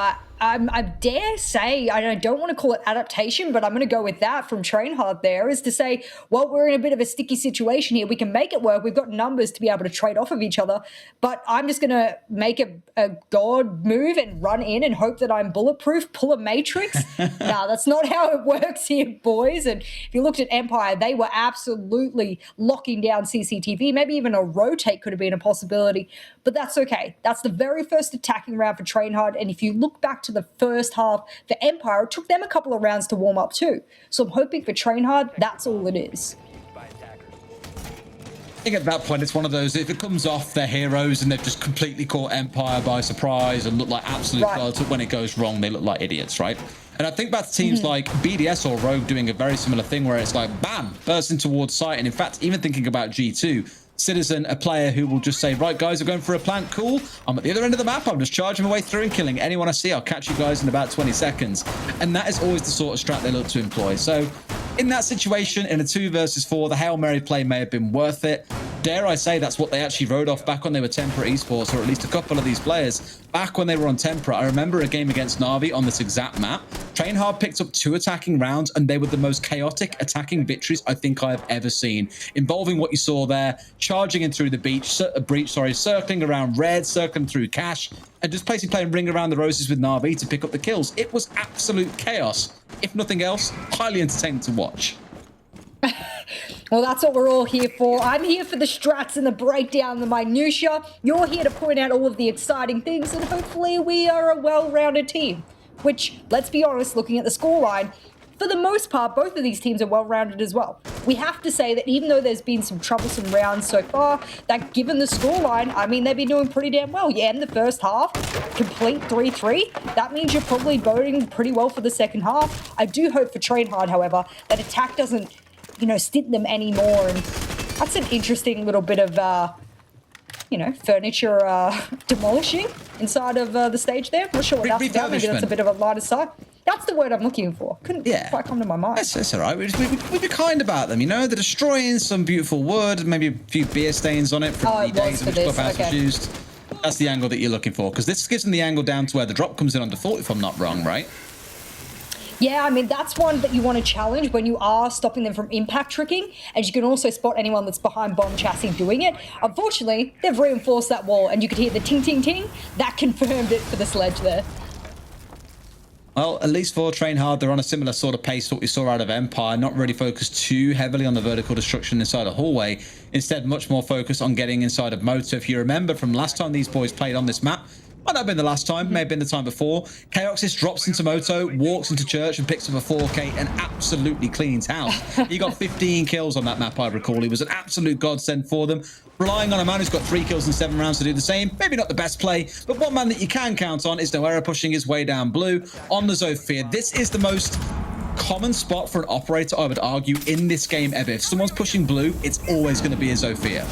Speaker 2: I dare say, I don't want to call it adaptation, but I'm going to go with that from TrainHard there, is to say, well, we're in a bit of a sticky situation here. We can make it work. We've got numbers to be able to trade off of each other, but I'm just going to make a god move and run in and hope that I'm bulletproof, pull a matrix. No, that's not how it works here, boys. And if you looked at Empire, they were absolutely locking down CCTV. Maybe even a rotate could have been a possibility, but that's okay. That's the very first attacking round for TrainHard. And if you look back to the first half for Empire, it took them a couple of rounds to warm up too. So I'm hoping for TrainHard, that's all it is.
Speaker 1: I think at that point, it's one of those, if it comes off, they're heroes and they've just completely caught Empire by surprise and look like absolute gods. When it goes wrong, they look like idiots, right? And I think about teams like BDS or Rogue doing a very similar thing where it's like, bam, bursting towards site. And in fact, even thinking about G2, Citizen, a player who will just say, right, guys, we're going for a plant. Cool. I'm at the other end of the map. I'm just charging my way through and killing anyone I see. I'll catch you guys in about 20 seconds. And that is always the sort of strat they look to employ. So in that situation, in a 2 versus 4, the Hail Mary play may have been worth it. Dare I say that's what they actually rode off back when they were Tempera eSports, or at least a couple of these players. Back when they were on Tempera, I remember a game against Na'Vi on this exact map. TrainHard picked up 2 attacking rounds, and they were the most chaotic attacking victories I think I've ever seen, involving what you saw there, charging in through the breach, circling around red, circling through cash, and just basically playing Ring Around the Roses with Na'Vi to pick up the kills. It was absolute chaos. If nothing else, highly entertaining to watch.
Speaker 2: Well, that's what we're all here for. I'm here for the strats and the breakdown, the minutiae. You're here to point out all of the exciting things, and hopefully we are a well-rounded team. Which, let's be honest, looking at the scoreline, for the most part, both of these teams are well-rounded as well. We have to say that even though there's been some troublesome rounds so far, that given the scoreline, I mean, they've been doing pretty damn well. You end the first half, complete 3-3. That means you're probably voting pretty well for the second half. I do hope for TrainHard, however, that attack doesn't, you know, stint them anymore. And that's an interesting little bit of, you know, furniture demolishing inside of the stage there. I'm not sure what that's about. Maybe that's a bit of a lighter side. That's the word I'm looking for. Couldn't quite come to my mind.
Speaker 1: That's all right. We'd be kind about them, you know. They're destroying some beautiful wood, maybe a few beer stains on it from the days in which Clubhouse was used. That's the angle that you're looking for, because this gives them the angle down to where the drop comes in on default, if I'm not wrong, right?
Speaker 2: Yeah, I mean, that's one that you want to challenge when you are stopping them from impact tricking, and you can also spot anyone that's behind bomb chassis doing it. Unfortunately, they've reinforced that wall, and you could hear the ting, ting, ting. That confirmed it for the sledge there.
Speaker 1: Well, at least for TrainHard, they're on a similar sort of pace to what we saw out of Empire, not really focused too heavily on the vertical destruction inside the hallway, instead much more focused on getting inside of Moto. If you remember from last time these boys played on this map, might not have been the last time, may have been the time before, Chaoxis drops into Moto, walks into Church and picks up a 4K and absolutely cleans house. He got 15 kills on that map, I recall. He was an absolute godsend for them. Relying on a man who's got 3 kills in 7 rounds to do the same. Maybe not the best play, but one man that you can count on is Noera pushing his way down blue on the Zofia. This is the most common spot for an operator, I would argue, in this game ever. If someone's pushing blue, it's always going to be a Zofia.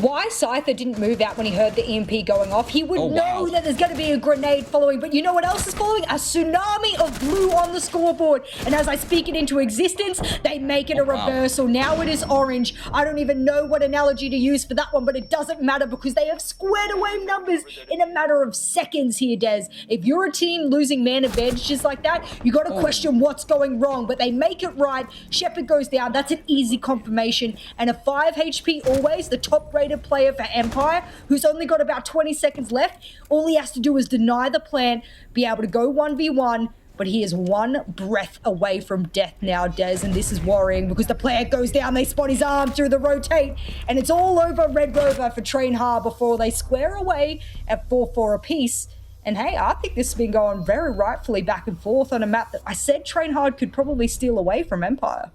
Speaker 2: Why Scyther didn't move out when he heard the EMP going off? He would know that there's going to be a grenade following, but you know what else is following? A tsunami of blue on the scoreboard. And as I speak it into existence, they make it a reversal. Now it is orange. I don't even know what analogy to use for that one, but it doesn't matter because they have squared away numbers in a matter of seconds here, Des. If you're a team losing man advantages like that, you got to question what's going wrong, but they make it right. Shepard goes down. That's an easy confirmation. And a 5 HP always, the top rated player for Empire, who's only got about 20 seconds left. All he has to do is deny the plant, be able to go 1v1, but he is one breath away from death now, Des, and this is worrying because the plant goes down, they spot his arm through the rotate, and it's all over Red Rover for TrainHard before they square away at 4-4 apiece. And hey, I think this has been going very rightfully back and forth on a map that I said TrainHard could probably steal away from Empire.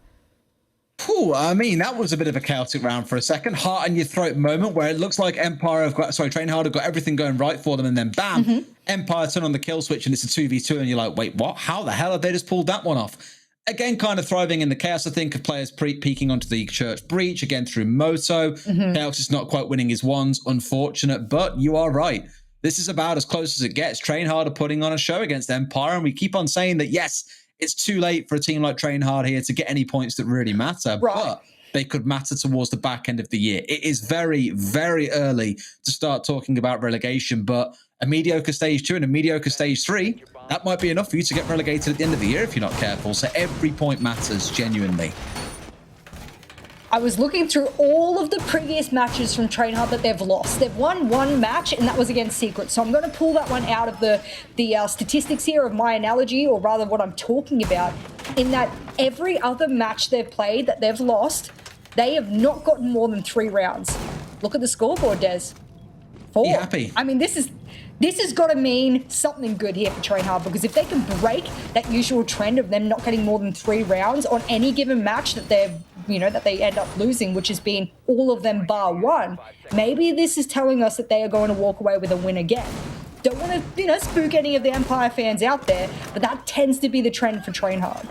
Speaker 1: Ooh, I mean, that was a bit of a chaotic round for a second. Heart in your throat moment where it looks like TrainHard have got everything going right for them, and then bam, Empire turn on the kill switch and it's a 2v2, and you're like, wait, what? How the hell have they just pulled that one off? Again, kind of thriving in the chaos, I think, of players peeking onto the Church breach, again through Moto. Chaos is not quite winning his ones, unfortunate, but you are right. This is about as close as it gets. TrainHard are putting on a show against Empire, and we keep on saying that, yes, it's too late for a team like TrainHard here to get any points that really matter, but they could matter towards the back end of the year. It is very, very early to start talking about relegation, but a mediocre stage 2 and a mediocre stage 3, that might be enough for you to get relegated at the end of the year if you're not careful. So every point matters, genuinely.
Speaker 2: I was looking through all of the previous matches from TrainHard that they've lost. They've won one match, and that was against Secret. So I'm going to pull that one out of the statistics here of my analogy, or rather what I'm talking about, in that every other match they've played that they've lost, they have not gotten more than 3 rounds. Look at the scoreboard, Des. 4.
Speaker 1: Be happy.
Speaker 2: I mean, this has got to mean something good here for TrainHard, because if they can break that usual trend of them not getting more than 3 rounds on any given match that they've, that they end up losing, which has been all of them bar 1, maybe this is telling us that they are going to walk away with a win again. Don't want to, spook any of the Empire fans out there, but that tends to be the trend for TrainHard.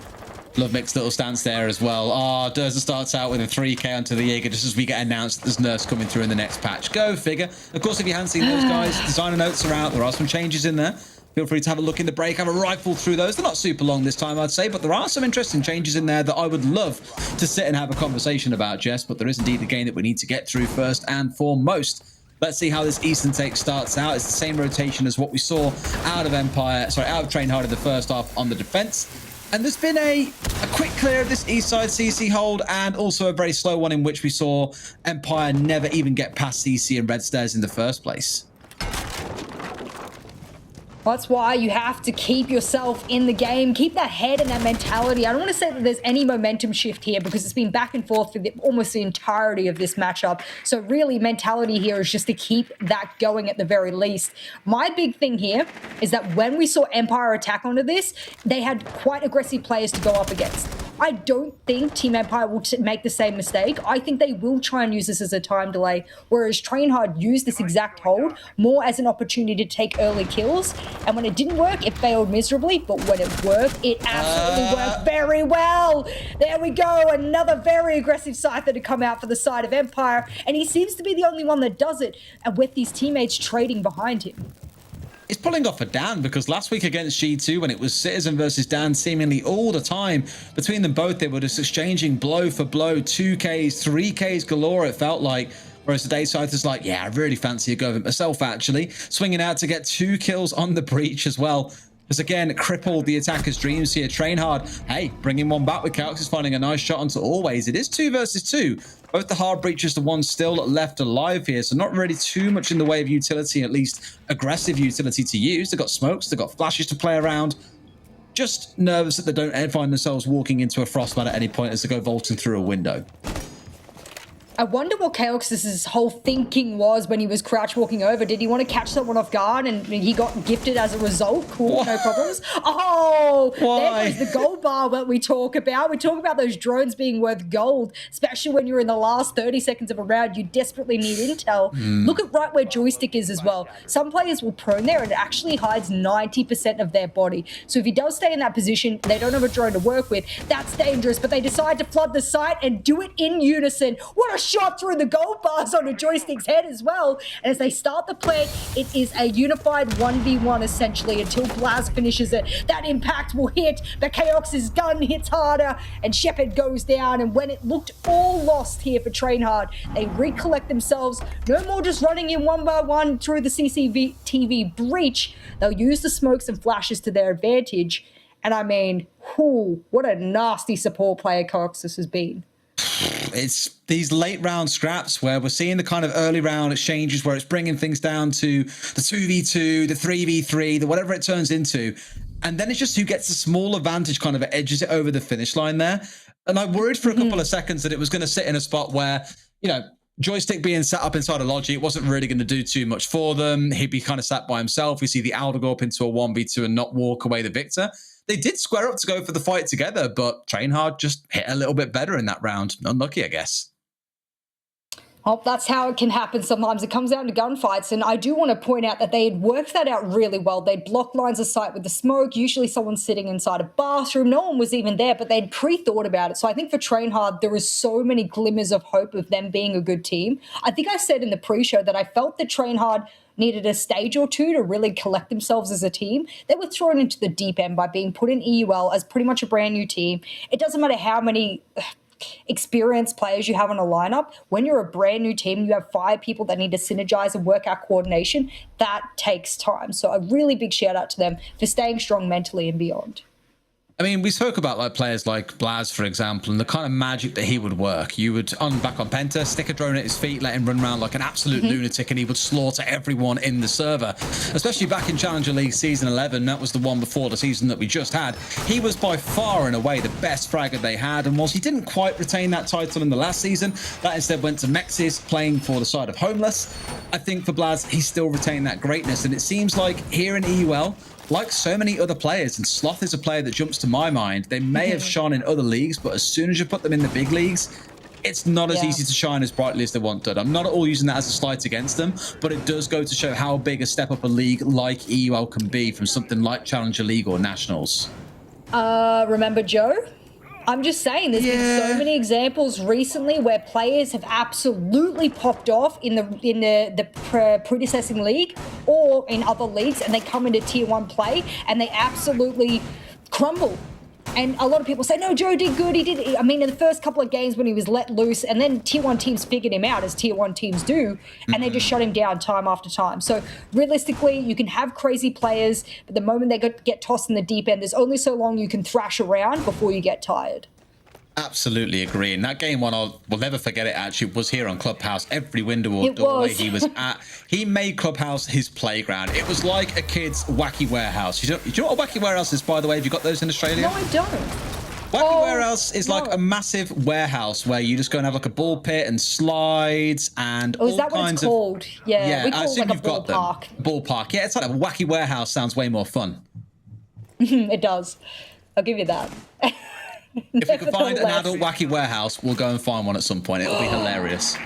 Speaker 1: Love Mick's little stance there as well. Durza starts out with a 3k onto the Jaeger just as we get announced that there's Nurse coming through in the next patch. Go figure. Of course, if you haven't seen those guys, designer notes are out. There are some changes in there. Feel free to have a look in the break, have a rifle through those. They're not super long this time, I'd say, but there are some interesting changes in there that I would love to sit and have a conversation about, Jess, but there is indeed a game that we need to get through first and foremost. Let's see how this Eastern take starts out. It's the same rotation as what we saw out of TrainHard in the first half on the defense. And there's been a quick clear of this east side CC hold, and also a very slow one in which we saw Empire never even get past CC and Red Stairs in the first place.
Speaker 2: That's why you have to keep yourself in the game, keep that head and that mentality. I don't want to say that there's any momentum shift here, because it's been back and forth for almost the entirety of this matchup. So really, mentality here is just to keep that going at the very least. My big thing here is that when we saw Empire attack onto this, they had quite aggressive players to go up against. I don't think Team Empire will make the same mistake. I think they will try and use this as a time delay, whereas TrainHard used this exact hold more as an opportunity to take early kills. And when it didn't work, it failed miserably. But when it worked, it absolutely worked very well. There we go. Another very aggressive Scyther to come out for the side of Empire. And he seems to be the only one that does it, and with his teammates trading behind him.
Speaker 1: It's pulling off for Dan, because last week against G2, when it was Citizen versus Dan seemingly all the time, between them both, they were just exchanging blow for blow, 2Ks, 3Ks galore, it felt like. Whereas today, Scyther's like, yeah, I really fancy a go of it myself, actually. Swinging out to get 2 kills on the breach as well. has again crippled the attacker's dreams here. TrainHard, hey, bringing one back with Calx is finding a nice shot onto Always. It is 2 versus 2. Both the hard breachers, the one still left alive here, so not really too much in the way of utility, at least aggressive utility to use. They've got smokes, they've got flashes to play around. Just nervous that they don't find themselves walking into a frostbite at any point as they go vaulting through a window.
Speaker 2: I wonder what Chaos's whole thinking was when he was crouch walking over. Did he want to catch someone off guard and he got gifted as a result? Cool, what? No problems. Oh, there goes the gold bar that we talk about. We talk about those drones being worth gold, especially when you're in the last 30 seconds of a round. You desperately need intel. Look at right where joystick is as well. Some players will prone there and it actually hides 90% of their body. So if he does stay in that position, they don't have a drone to work with. That's dangerous, but they decide to flood the site and do it in unison. What a shot through the gold bars on a joystick's head as well. And as they start the play, it is a unified 1v1 essentially until Blaz finishes it. That impact will hit, but Chaos's gun hits harder and Shepard goes down. And when it looked all lost here for TrainHard, they recollect themselves. No more just running in one by one through the CCTV breach. They'll use the smokes and flashes to their advantage. And I mean, what a nasty support player Coxus has been.
Speaker 1: It's these late round scraps where we're seeing the kind of early round exchanges where it's bringing things down to the 2v2, the 3v3, the whatever it turns into. And then it's just who gets the small advantage kind of edges it over the finish line there. And I worried for a couple of seconds that it was going to sit in a spot where, you know, joystick being set up inside a Logi, it wasn't really going to do too much for them. He'd be kind of sat by himself. We see the Alder go up into a 1v2 and not walk away the victor. They did square up to go for the fight together, but TrainHard just hit a little bit better in that round. Unlucky, I guess.
Speaker 2: Oh, that's how it can happen sometimes. It comes down to gunfights, and I do want to point out that they had worked that out really well. They'd blocked lines of sight with the smoke. Usually someone's sitting inside a bathroom. No one was even there, but they'd pre-thought about it. So I think for TrainHard, there was so many glimmers of hope of them being a good team. I think I said in the pre-show that I felt that TrainHard needed a stage or two to really collect themselves as a team. They were thrown into the deep end by being put in EUL as pretty much a brand new team. It doesn't matter how many experienced players you have on a lineup. When you're a brand new team, you have 5 people that need to synergize and work out coordination. That takes time. So a really big shout out to them for staying strong mentally and beyond.
Speaker 1: I mean, we spoke about like players like Blaz, for example, and the kind of magic that he would work. You would, back on Penta, stick a drone at his feet, let him run around like an absolute lunatic, and he would slaughter everyone in the server. Especially back in Challenger League Season 11, that was the one before the season that we just had. He was by far and away the best fragger they had, and whilst he didn't quite retain that title in the last season, that instead went to Mexis playing for the side of Homeless. I think for Blaz, he still retained that greatness, and it seems like here in EUL, like so many other players, and Sloth is a player that jumps to my mind, they may have shone in other leagues, but as soon as you put them in the big leagues, it's not as easy to shine as brightly as they want to. I'm not at all using that as a slight against them, but it does go to show how big a step up a league like EUL can be from something like Challenger League or Nationals.
Speaker 2: Remember Joe? I'm just saying, there's been so many examples recently where players have absolutely popped off in the predecessing league or in other leagues, and they come into tier 1 play and they absolutely crumble. And a lot of people say, no, Joe did good. He did. I mean, in the first couple of games when he was let loose, and then tier 1 teams figured him out, as tier 1 teams do, and they just shut him down time after time. So realistically, you can have crazy players, but the moment they get tossed in the deep end, there's only so long you can thrash around before you get tired.
Speaker 1: Absolutely agree. And that game one, we'll never forget it, actually, was here on Clubhouse. Every window or doorway he was at, he made Clubhouse his playground. It was like a kid's wacky warehouse. You know what a wacky warehouse is, by the way? Have you got those in Australia?
Speaker 2: No, I don't.
Speaker 1: Wacky warehouse is like a massive warehouse where you just go and have like a ball pit and slides and all kinds of...
Speaker 2: is that what it's called? Yeah, we call
Speaker 1: I assume
Speaker 2: it like
Speaker 1: you've got them. Ballpark. Yeah, it's like a wacky warehouse sounds way more fun.
Speaker 2: It does. I'll give you that.
Speaker 1: If we can find an adult wacky warehouse, we'll go and find one at some point. It'll be hilarious.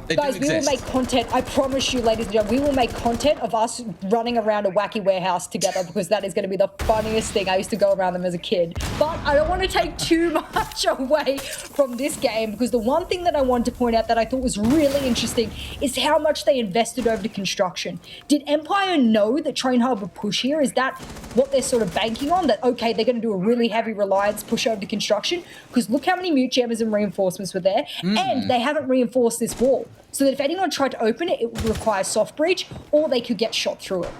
Speaker 2: Guys, we will make content. I promise you, ladies and gentlemen, we will make content of us running around a wacky warehouse together, because that is going to be the funniest thing. I used to go around them as a kid. But I don't want to take too much away from this game, because the one thing that I wanted to point out that I thought was really interesting is how much they invested over to construction. Did Empire know that TrainHard would push here? Is that what they're sort of banking on? That, okay, they're going to do a really heavy reliance push over to construction? Because look how many mute jammers and reinforcements were there. And they haven't reinforced this wall, so that if anyone tried to open it, it would require soft breach, or they could get shot through it.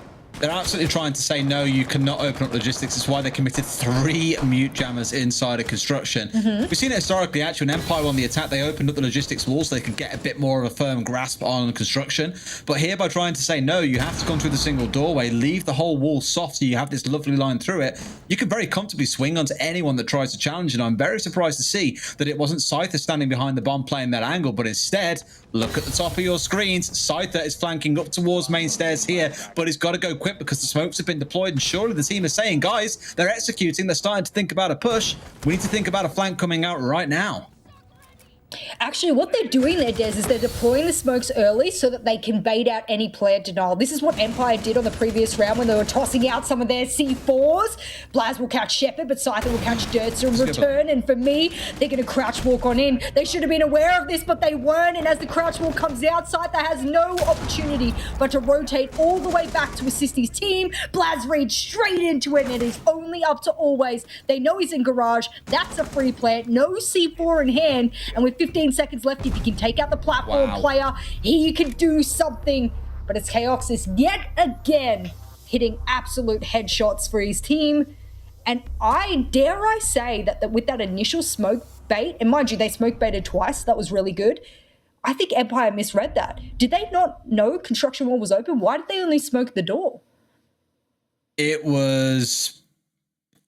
Speaker 1: They're absolutely trying to say, no, you cannot open up logistics. That's why they committed 3 mute jammers inside of construction. We've seen it historically, actually, when Empire on the attack, they opened up the logistics walls so they could get a bit more of a firm grasp on construction. But here, by trying to say, no, you have to come through the single doorway, leave the whole wall soft so you have this lovely line through it, you can very comfortably swing onto anyone that tries to challenge. And I'm very surprised to see that it wasn't Scyther standing behind the bomb playing that angle, but instead, look at the top of your screens. Scyther is flanking up towards main stairs here, but he's got to go quick because the smokes have been deployed, and surely the team is saying, guys, they're executing, they're starting to think about a push. We need to think about a flank coming out right now.
Speaker 2: Actually, what they're doing there, Des, is they're deploying the smokes early so that they can bait out any player denial. This is what Empire did on the previous round when they were tossing out some of their C4s. Blaz will catch Shepard, but Scyther will catch Dirtzer in return. And for me, they're going to crouch walk on in. They should have been aware of this, but they weren't. And as the crouch walk comes out, Scyther has no opportunity but to rotate all the way back to assist his team. Blaz reads straight into it, and it is only up to Always. They know he's in garage. That's a free plant. No C4 in hand. And with 15 seconds left, if you can take out the platform player, he can do something. But it's Chaoxis yet again hitting absolute headshots for his team. And dare I say that with that initial smoke bait, and mind you, they smoke baited twice, that was really good. I think Empire misread that. Did they not know construction wall was open? Why did they only smoke the door?
Speaker 1: It was...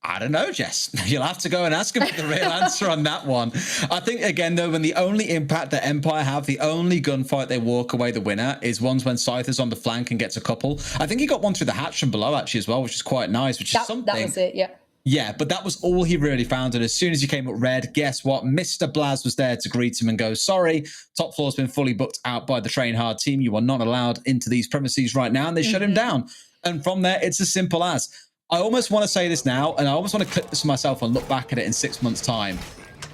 Speaker 1: I don't know, Jess. You'll have to go and ask him for the real answer on that one. I think, again, though, when the only impact that Empire have, the only gunfight they walk away the winner is ones when Scyther's on the flank and gets a couple. I think he got one through the hatch from below, actually, as well, which is quite nice, which is something.
Speaker 2: That was it, yeah.
Speaker 1: Yeah, but that was all he really found. And as soon as he came up red, guess what? Mr. Blaz was there to greet him and go, sorry, top floor's been fully booked out by the TrainHard team. You are not allowed into these premises right now. And they shut him down. And from there, it's as simple as... I almost want to say this now, and I almost want to clip this for myself and look back at it in 6 months' time.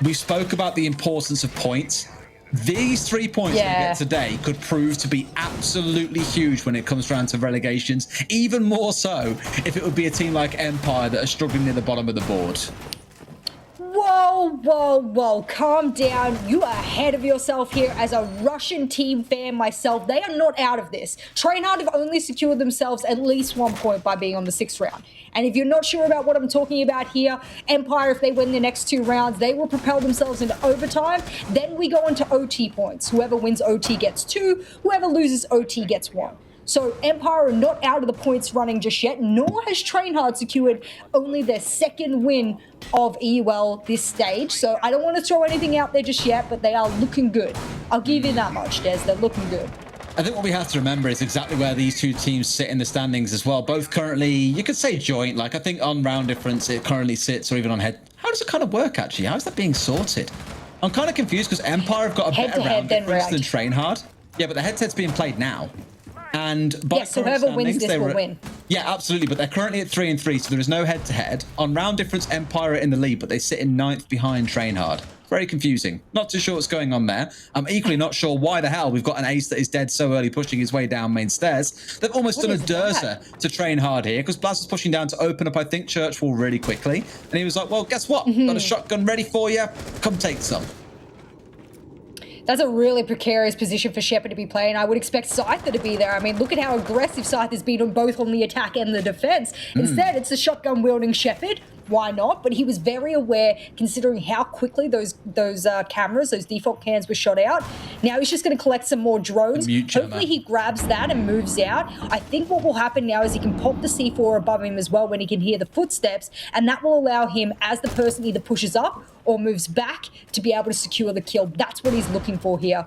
Speaker 1: We spoke about the importance of points. These 3 points we get today could prove to be absolutely huge when it comes down to relegations, even more so if it would be a team like Empire that are struggling near the bottom of the board.
Speaker 2: Whoa, whoa, whoa, calm down. You are ahead of yourself here. As a Russian team fan myself, they are not out of this. TrainHard have only secured themselves at least 1 point by being on the 6th round. And if you're not sure about what I'm talking about here, Empire, if they win the next 2 rounds, they will propel themselves into overtime. Then we go into OT points. Whoever wins OT gets 2. Whoever loses OT gets 1. So Empire are not out of the points running just yet, nor has TrainHard secured only their 2nd win of EUL this stage. So I don't want to throw anything out there just yet, but they are looking good. I'll give you that much, Des. They're looking good.
Speaker 1: I think what we have to remember is exactly where these 2 teams sit in the standings as well. Both currently, you could say joint. Like, I think on round difference, it currently sits, or even on head. How does it kind of work, actually? How is that being sorted? I'm kind of confused because Empire have got a better round difference than TrainHard. Yeah, but the head-to-head's being played now. And by
Speaker 2: so whoever wins this will win.
Speaker 1: Yeah, absolutely. But they're currently at 3-3, so there is no head-to-head. On round difference, Empire are in the lead, but they sit in 9th behind TrainHard. Very confusing. Not too sure what's going on there. I'm equally not sure why the hell we've got an ace that is dead so early, pushing his way down main stairs. They've almost done a Durza to TrainHard here, because Blaz was pushing down to open up, I think, Church Wall really quickly. And he was like, well, guess what? Got a shotgun ready for you. Come take some.
Speaker 2: That's a really precarious position for Shepard to be playing. I would expect Scyther to be there. I mean, look at how aggressive Scyther's been on both on the attack and the defense. Instead, it's a shotgun-wielding Shepard. Why not? But he was very aware, considering how quickly those cameras, those default cams were shot out. Now he's just going to collect some more drones. Hopefully he grabs that and moves out. I think what will happen now is he can pop the C4 above him as well when he can hear the footsteps, and that will allow him, as the person either pushes up or moves back, to be able to secure the kill. That's what he's looking for here.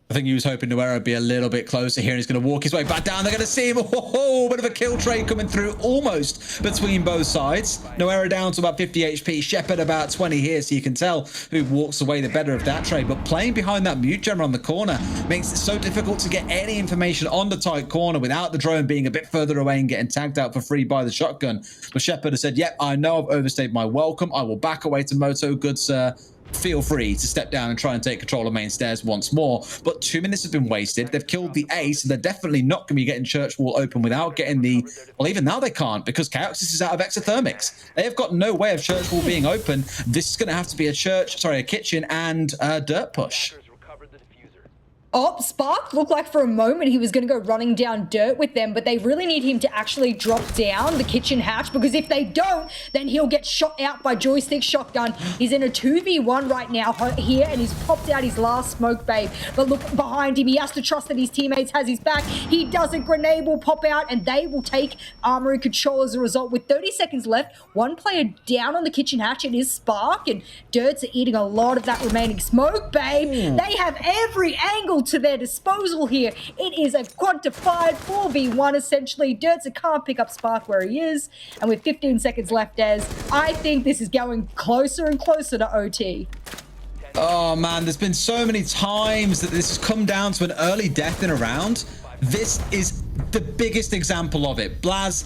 Speaker 1: I think he was hoping Noera would be a little bit closer here, and he's going to walk his way back down. They're going to see him. Oh, bit of a kill trade coming through almost between both sides. Noera down to about 50 HP. Shepard about 20 here, so you can tell who walks away the better of that trade. But playing behind that mute jammer on the corner makes it so difficult to get any information on the tight corner without the drone being a bit further away and getting tagged out for free by the shotgun. But Shepard has said, yep, I know I've overstayed my welcome. I will back away to Moto. Good, sir. Feel free to step down and try and take control of main stairs once more. But 2 minutes have been wasted. They've killed the ace, and they're definitely not going to be getting Church Wall open without getting the... Well, even now they can't, because Chaoxis is out of exothermics. They have got no way of Church Wall being open. This is going to have to be a kitchen and a dirt push.
Speaker 2: Oh, Spark looked like for a moment he was going to go running down dirt with them, but they really need him to actually drop down the kitchen hatch, because if they don't, then he'll get shot out by Joystick Shotgun. He's in a 2v1 right now here, and he's popped out his last smoke babe. But look behind him. He has to trust that his teammates has his back. He doesn't. Grenade will pop out, and they will take Armory control as a result. With 30 seconds left, one player down on the kitchen hatch. It is Spark, and Dirts are eating a lot of that remaining smoke babe. They have every angle to their disposal here. It is a quantified 4v1 essentially. Dirtsa can't pick up Spark where he is, and with 15 seconds left, Des, I think this is going closer and closer to OT.
Speaker 1: Oh man, there's been so many times that this has come down to an early death in a round. This is the biggest example of it. Blaz,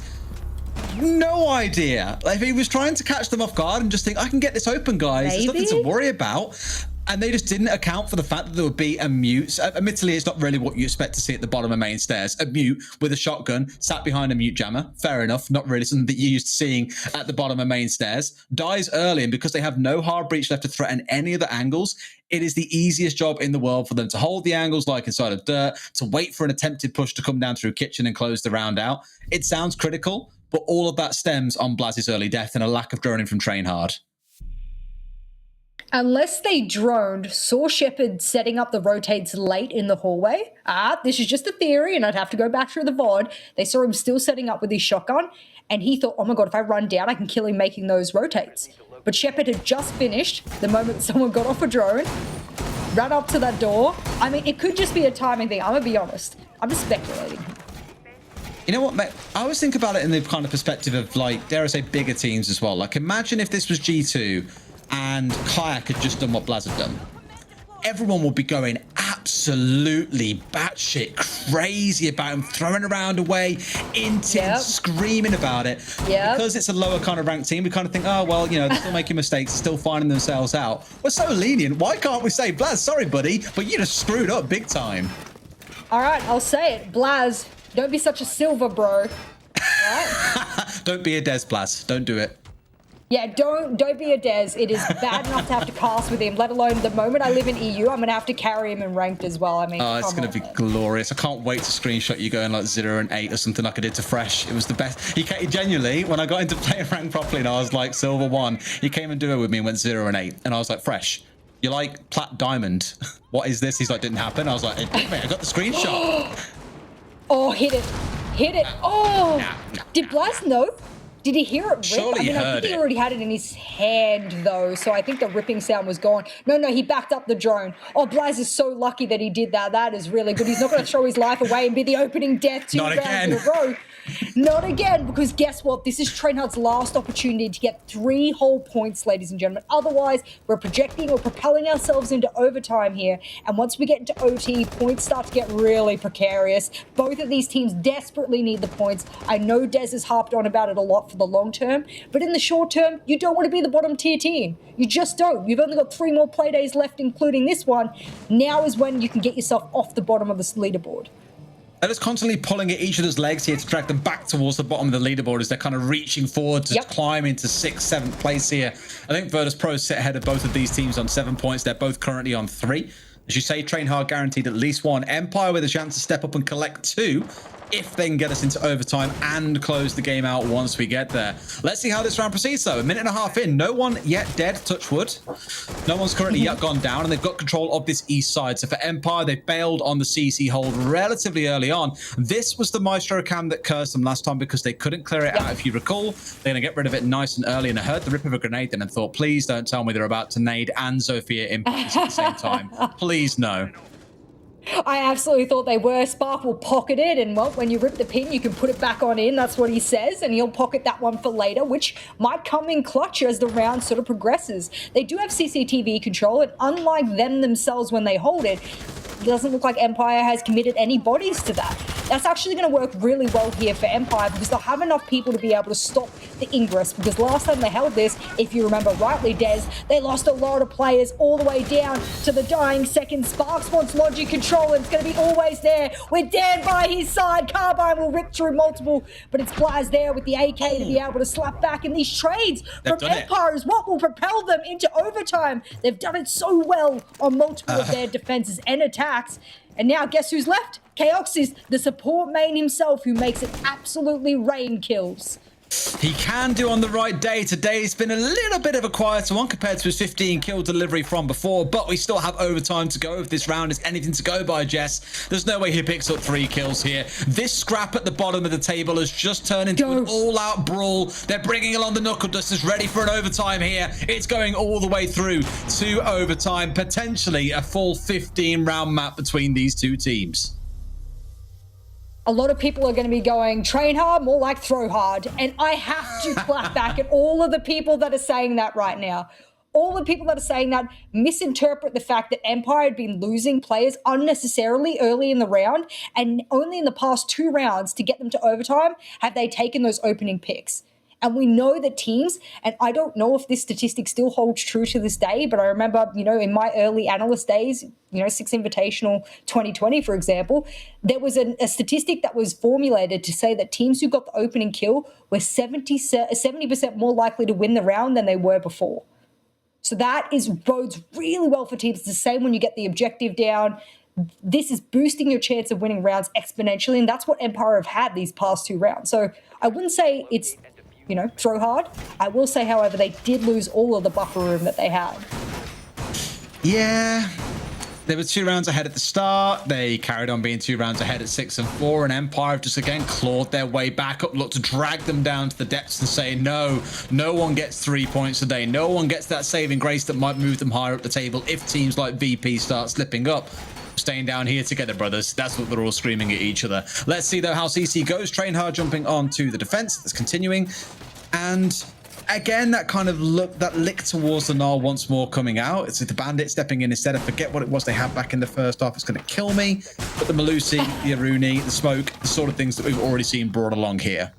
Speaker 1: no idea. Like, if he was trying to catch them off guard and just think, I can get this open, guys. There's nothing to worry about. And they just didn't account for the fact that there would be a mute. Admittedly, it's not really what you expect to see at the bottom of main stairs. A mute with a shotgun sat behind a mute jammer. Fair enough. Not really something that you're used to seeing at the bottom of main stairs. Dies early, and because they have no hard breach left to threaten any of the angles, it is the easiest job in the world for them to hold the angles like inside of dirt, to wait for an attempted push to come down through kitchen and close the round out. It sounds critical, but all of that stems on Blaz's early death and a lack of droning from TrainHard.
Speaker 2: Unless they droned, saw Shepard setting up the rotates late in the hallway. This is just a theory, and I'd have to go back through the VOD. They saw him still setting up with his shotgun, and he thought, oh my god, if I run down, I can kill him making those rotates. But Shepard had just finished the moment someone got off a drone, ran up to that door. I mean, it could just be a timing thing. I'm going to be honest. I'm just speculating.
Speaker 1: You know what, mate? I always think about it in the kind of perspective of, like, dare I say, bigger teams as well. Like, imagine if this was G2 and Kayak had just done what Blaz had done. Everyone would be going absolutely batshit crazy about him, throwing around away, intense, screaming about it. Because it's a lower kind of ranked team, we kind of think, oh, well, you know, they're still making mistakes, they're still finding themselves out. We're so lenient. Why can't we say, Blaz, sorry, buddy, but you just screwed up big time.
Speaker 2: All right, I'll say it. Blaz, don't be such a silver bro. All right?
Speaker 1: Don't be a Des, Blaz. Don't do it.
Speaker 2: Yeah, don't be a Des. It is bad enough to have to cast with him, let alone the moment I live in EU, I'm going to have to carry him in ranked as well. I mean,
Speaker 1: oh, it's going to be glorious. I can't wait to screenshot you going like 0 and 8 or something like I did to Fresh. It was the best. He genuinely, when I got into playing ranked properly and I was like silver 1, he came and duo with me and went 0 and 8. And I was like, Fresh, you're like plat diamond. What is this? He's like, didn't happen. I was like, hey, mate, I got the screenshot.
Speaker 2: Oh, hit it. Hit it. Oh, did Blaz know? Did he hear it rip?
Speaker 1: Surely he heard
Speaker 2: I think
Speaker 1: it.
Speaker 2: he already had it in his hand, though, so I think the ripping sound was gone. No, he backed up the drone. Oh, Blaz is so lucky that he did that. That is really good. He's not going to throw his life away and be the opening death 2 rounds in a row. Not again, because guess what? This is TrainHard's last opportunity to get 3 whole points, ladies and gentlemen. Otherwise, we're projecting or propelling ourselves into overtime here. And once we get into OT, points start to get really precarious. Both of these teams desperately need the points. I know Des has harped on about it a lot for the long term, but in the short term, you don't want to be the bottom tier team. You just don't. You've only got 3 more play days left, including this one. Now is when you can get yourself off the bottom of this leaderboard.
Speaker 1: They're just constantly pulling at each other's legs here to drag them back towards the bottom of the leaderboard as they're kind of reaching forward to climb into 6th, 7th place here. I think Virtus Pro sit ahead of both of these teams on 7 points. They're both currently on 3. As you say, TrainHard guaranteed at least 1. Empire with a chance to step up and collect 2 if they can get us into overtime and close the game out once we get there. Let's see how this round proceeds, though. 1.5 minutes in. No one yet dead, touch wood. No one's currently yet gone down, and they've got control of this east side. So for Empire, they bailed on the CC hold relatively early on. This was the Maestro cam that cursed them last time because they couldn't clear it out. If you recall, they're going to get rid of it nice and early, and I heard the rip of a grenade then and thought, please don't tell me they're about to nade and Zofia in at the same time. Please, no.
Speaker 2: I absolutely thought they were. Spark will pocket it, and well, when you rip the pin, you can put it back on in. That's what he says, and he'll pocket that one for later, which might come in clutch as the round sort of progresses. They do have CCTV control, and unlike them themselves when they hold it, it doesn't look like Empire has committed any bodies to that. That's actually going to work really well here for Empire because they'll have enough people to be able to stop the ingress, because last time they held this, if you remember rightly, Des, they lost a lot of players all the way down to the dying second. Sparks wants logic control, and it's going to be always there with Dan by his side. Carbine will rip through multiple, but it's Blaz there with the AK to be able to slap back, and these trades from Empire is what will propel them into overtime. They've done it so well on multiple of their defenses and attacks. And now guess who's left? Chaos is the support main himself who makes it absolutely rain kills.
Speaker 1: He can do on the right day. Today's been a little bit of a quieter one compared to his 15 kill delivery from before, but we still have overtime to go. If this round is anything to go by, Jess, there's no way he picks up 3 kills here. This scrap at the bottom of the table has just turned into an all-out brawl. They're bringing along the Knuckle Dusters, ready for an overtime here. It's going all the way through to overtime, potentially a full 15-round map between these two teams.
Speaker 2: A lot of people are going to be going, train hard, more like throw hard. And I have to clap back at all of the people that are saying that right now. All the people that are saying that misinterpret the fact that Empire had been losing players unnecessarily early in the round, and only in the past 2 rounds to get them to overtime have they taken those opening picks. And we know that teams, and I don't know if this statistic still holds true to this day, but I remember, in my early analyst days, 6 Invitational 2020, for example, there was a statistic that was formulated to say that teams who got the opening kill were 70% more likely to win the round than they were before. So that bodes really well for teams. It's the same when you get the objective down. This is boosting your chance of winning rounds exponentially, and that's what Empire have had these past 2 rounds. So I wouldn't say it's throw hard. I will say, however, they did lose all of the buffer room that they had.
Speaker 1: Yeah. They were 2 rounds ahead at the start. They carried on being 2 rounds ahead at 6 and 4. And Empire have just again clawed their way back up, looked to drag them down to the depths and say, no one gets 3 points today. No one gets that saving grace that might move them higher up the table if teams like VP start slipping up. Staying down here together, brothers. That's what they're all screaming at each other. Let's see, though, how CC goes. TrainHard jumping on to the defense. That's continuing. And again, that kind of lick towards the Gnar once more coming out. It's the Bandit stepping in instead. I forget what it was they had back in the first half. It's going to kill me. But the Malusi, the Aruni, the smoke, the sort of things that we've already seen brought along here.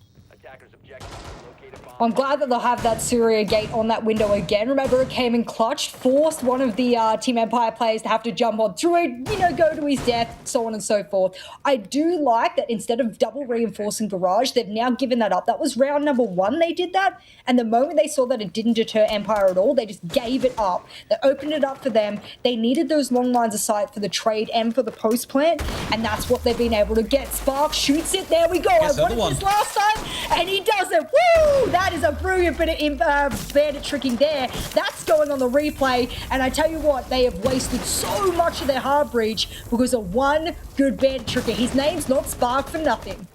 Speaker 2: I'm glad that they'll have that Surya gate on that window again. Remember, it came in clutch, forced one of the Team Empire players to have to jump on through it, go to his death, so on and so forth. I do like that instead of double reinforcing Garage, they've now given that up. That was round number 1 they did that, and the moment they saw that it didn't deter Empire at all, they just gave it up. They opened it up for them. They needed those long lines of sight for the trade and for the post plant, and that's what they've been able to get. Spark shoots it. There we go. I wanted this last time, and he does it. Woo! That is a brilliant bit of bandit tricking there. That's going on the replay, and I tell you what, they have wasted so much of their hard breach because of one good bandit tricker. His name's not Spark for nothing.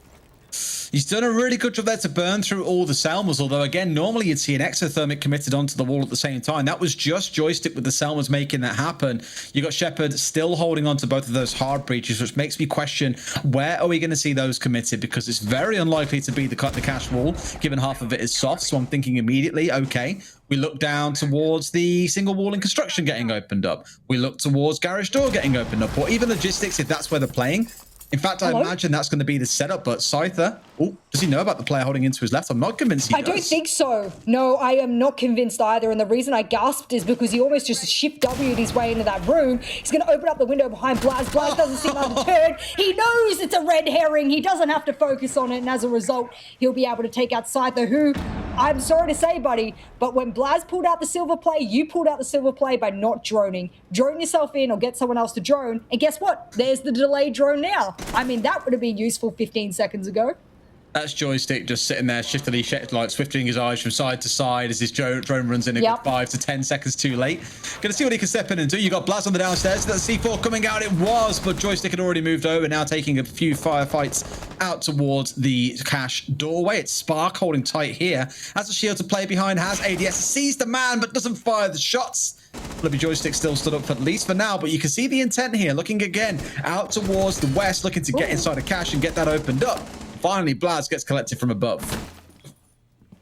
Speaker 1: He's done a really good job there to burn through all the Selmas, although again, normally you'd see an exothermic committed onto the wall at the same time. That was just Joystick with the Selmas making that happen. You got Shepard still holding on to both of those hard breaches, which makes me question, where are we going to see those committed? Because it's very unlikely to be the cash wall, given half of it is soft. So I'm thinking immediately, okay, we look down towards the single wall in construction getting opened up. We look towards garage door getting opened up, or even logistics if that's where they're playing. In fact, I imagine that's going to be the setup, but Scyther, does he know about the player holding into his left? I'm not convinced he does.
Speaker 2: I don't think so. No, I am not convinced either. And the reason I gasped is because he almost just shift W'd his way into that room. He's going to open up the window behind Blaz. Blaz doesn't seem undeterred. He knows it's a red herring. He doesn't have to focus on it. And as a result, he'll be able to take out Scyther, who, I'm sorry to say, buddy, but when Blaz pulled out the silver play, you pulled out the silver play by not droning. Drone yourself in or get someone else to drone. And guess what? There's the delayed drone now. I mean, that would have been useful 15 seconds ago.
Speaker 1: That's Joystick just sitting there shiftily, like swifting his eyes from side to side as his drone runs in a good 5 to 10 seconds too late. Gonna see what he can step in and do. You got Blaz on the downstairs. That C4 coming out. It was, but Joystick had already moved over, now taking a few firefights out towards the cache doorway. It's Spark holding tight here. Has a shield to play behind, has ADS, sees the man, but doesn't fire the shots. Flippy Joystick still stood up for at least for now, but you can see the intent here, looking again out towards the west, looking to get inside a cache and get that opened up. Finally, Blaz gets collected from above.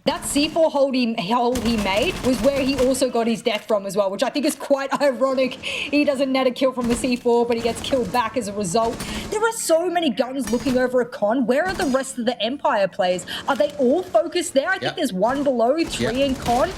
Speaker 2: That C4 hole he made was where he also got his death from as well, which I think is quite ironic. He doesn't net a kill from the C4, but he gets killed back as a result. There are so many guns looking over a con. Where are the rest of the Empire players? Are they all focused there? I think there's one below, 3 in con.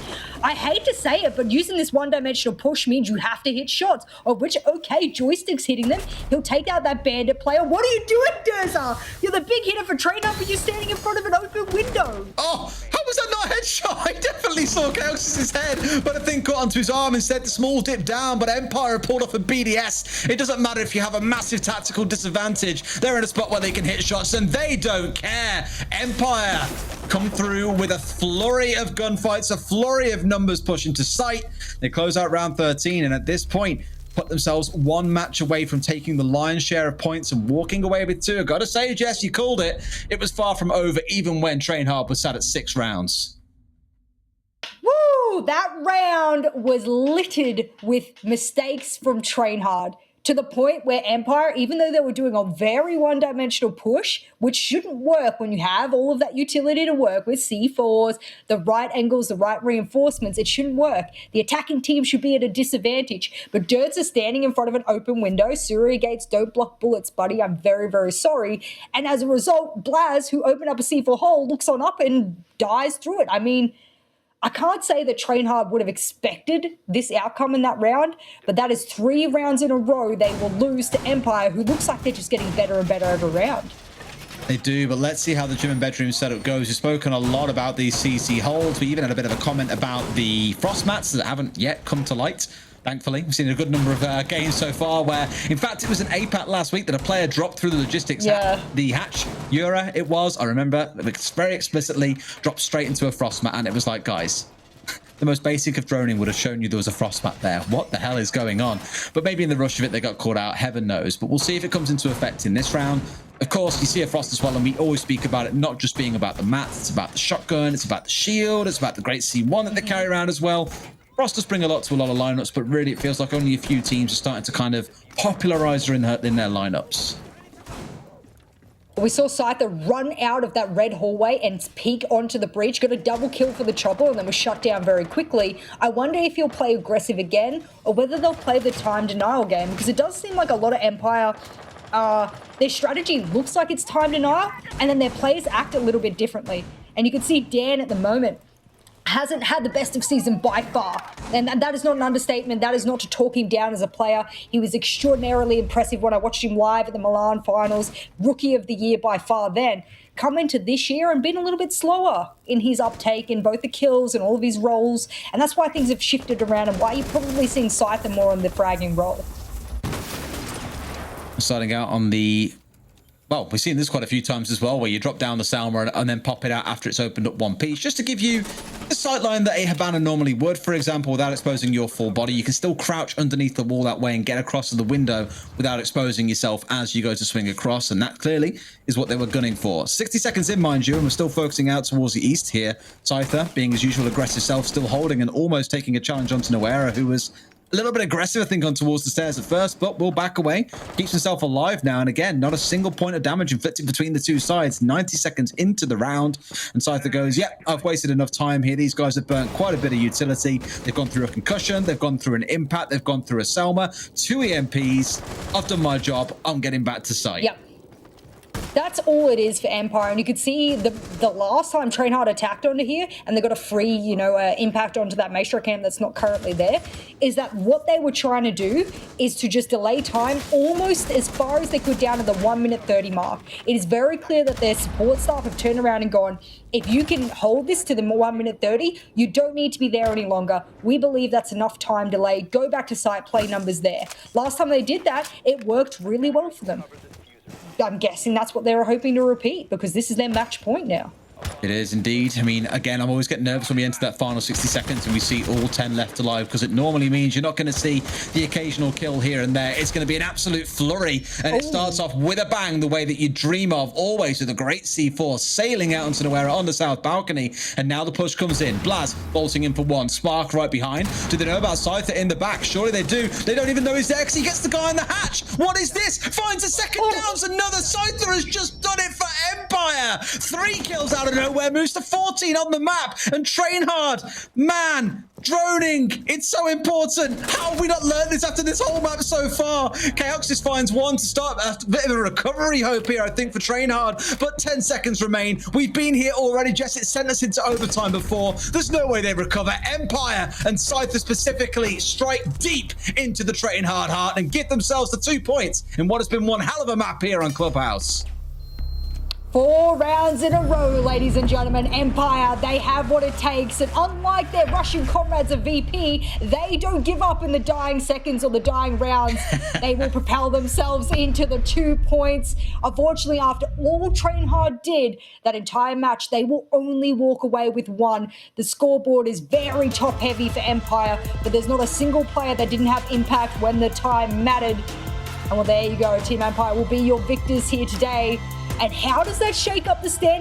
Speaker 2: I hate to say it, but using this one-dimensional push means you have to hit shots, of which, okay, Joystick's hitting them. He'll take out that bandit player. What are you doing, Durza? You're the big hitter for TrainHard, but you're standing in front of an open window.
Speaker 1: Oh, how was that not a headshot? I definitely saw Chaos' head, but the thing caught onto his arm instead. The small dip down, but Empire pulled off a BDS. It doesn't matter if you have a massive tactical disadvantage. They're in a spot where they can hit shots, and they don't care. Empire come through with a flurry of gunfights, a flurry of numbers push into sight. They close out round 13, and at this point, put themselves one match away from taking the lion's share of points and walking away with 2. Gotta say, Jess, you called it. It was far from over, even when TrainHard was sat at 6 rounds.
Speaker 2: Woo! That round was littered with mistakes from TrainHard, to the point where Empire, even though they were doing a very one-dimensional push, which shouldn't work when you have all of that utility to work with, C4s, the right angles, the right reinforcements, it shouldn't work. The attacking team should be at a disadvantage. But Dirts are standing in front of an open window. Surya Gates don't block bullets, buddy. I'm very, very sorry. And as a result, Blaz, who opened up a C4 hole, looks on up and dies through it. I mean, I can't say that TrainHard would have expected this outcome in that round, but that is 3 rounds in a row they will lose to Empire, who looks like they're just getting better and better every round.
Speaker 1: They do, but let's see how the gym and bedroom setup goes. We've spoken a lot about these CC holds. We even had a bit of a comment about the frost mats that haven't yet come to light. Thankfully, we've seen a good number of games so far where, in fact, it was an APAT last week that a player dropped through the logistics. The hatch, Yura, it was. I remember very explicitly dropped straight into a frost mat, and it was like, guys, the most basic of droning would have shown you there was a frost mat there. What the hell is going on? But maybe in the rush of it, they got caught out. Heaven knows. But we'll see if it comes into effect in this round. Of course, you see a frost as well, and we always speak about it not just being about the mats. It's about the shotgun. It's about the shield. It's about the great C1 that they carry around as well. Frost does bring a lot to a lot of lineups, but really it feels like only a few teams are starting to kind of popularize her in their lineups.
Speaker 2: We saw Scyther run out of that red hallway and peek onto the breach, got a double kill for the chopper, and then was shut down very quickly. I wonder if he'll play aggressive again, or whether they'll play the time denial game, because it does seem like a lot of Empire, their strategy looks like it's time denial, and then their players act a little bit differently. And you can see Dan at the moment hasn't had the best of season by far. And that is not an understatement. That is not to talk him down as a player. He was extraordinarily impressive when I watched him live at the Milan finals. Rookie of the year by far then. Come into this year and been a little bit slower in his uptake in both the kills and all of his roles. And that's why things have shifted around and why you're probably seeing Scyther more in the fragging role.
Speaker 1: Starting out on the... Well, we've seen this quite a few times as well, where you drop down the Salma and then pop it out after it's opened up one piece, just to give you the sightline that a Habana normally would, for example, without exposing your full body. You can still crouch underneath the wall that way and get across to the window without exposing yourself as you go to swing across, and that clearly is what they were gunning for. 60 seconds in, mind you, and we're still focusing out towards the east here. Scyther, being his usual aggressive self, still holding and almost taking a challenge onto Noera, who was a little bit aggressive, I think, on towards the stairs at first, but will back away. Keeps himself alive now, and again, not a single point of damage inflicted between the two sides. 90 seconds into the round, and Scyther goes, yep, I've wasted enough time here. These guys have burnt quite a bit of utility. They've gone through a concussion, they've gone through an impact, they've gone through a Selma, 2 EMPs. I've done my job. I'm getting back to site.
Speaker 2: Yep. That's all it is for Empire, and you could see the last time TrainHard attacked onto here, and they got a free, impact onto that Maestro camp that's not currently there, is that what they were trying to do is to just delay time almost as far as they could down to the 1 minute 30 mark. It is very clear that their support staff have turned around and gone, if you can hold this to the 1 minute 30, you don't need to be there any longer. We believe that's enough time delay. Go back to site, play numbers there. Last time they did that, it worked really well for them. I'm guessing that's what they were hoping to repeat, because this is their match point now.
Speaker 1: It is indeed. I mean, again, I'm always getting nervous when we enter that final 60 seconds and we see all 10 left alive, because it normally means you're not going to see the occasional kill here and there. It's going to be an absolute flurry, and it starts off with a bang, the way that you dream of, always with a great C4 sailing out onto Noera on the south balcony. And now the push comes in. Blaz bolting in for one. Spark right behind. Do they know about Scyther in the back? Surely they do. They don't even know he's there, because he gets the guy in the hatch. What is this? Finds a second downs. Another Scyther has just done it for Empire. 3 kills out of nowhere, moves to 14 on the map, and TrainHard, man, Droning! It's so important! How have we not learned this after this whole map so far? Chaoxis finds one to start a bit of a recovery hope here, I think, for TrainHard, but 10 seconds remain. We've been here already, Jess. It sent us into overtime before. There's no way they recover. Empire and Cypher specifically strike deep into the TrainHard heart and get themselves the 2 points in what has been one hell of a map here on Clubhouse.
Speaker 2: 4 rounds in a row, ladies and gentlemen. Empire, they have what it takes. And unlike their Russian comrades of VP, they don't give up in the dying seconds or the dying rounds. They will propel themselves into the 2 points. Unfortunately, after all TrainHard did that entire match, they will only walk away with 1. The scoreboard is very top heavy for Empire, but there's not a single player that didn't have impact when the time mattered. And well, there you go. Team Empire will be your victors here today. And how does that shake up the standings?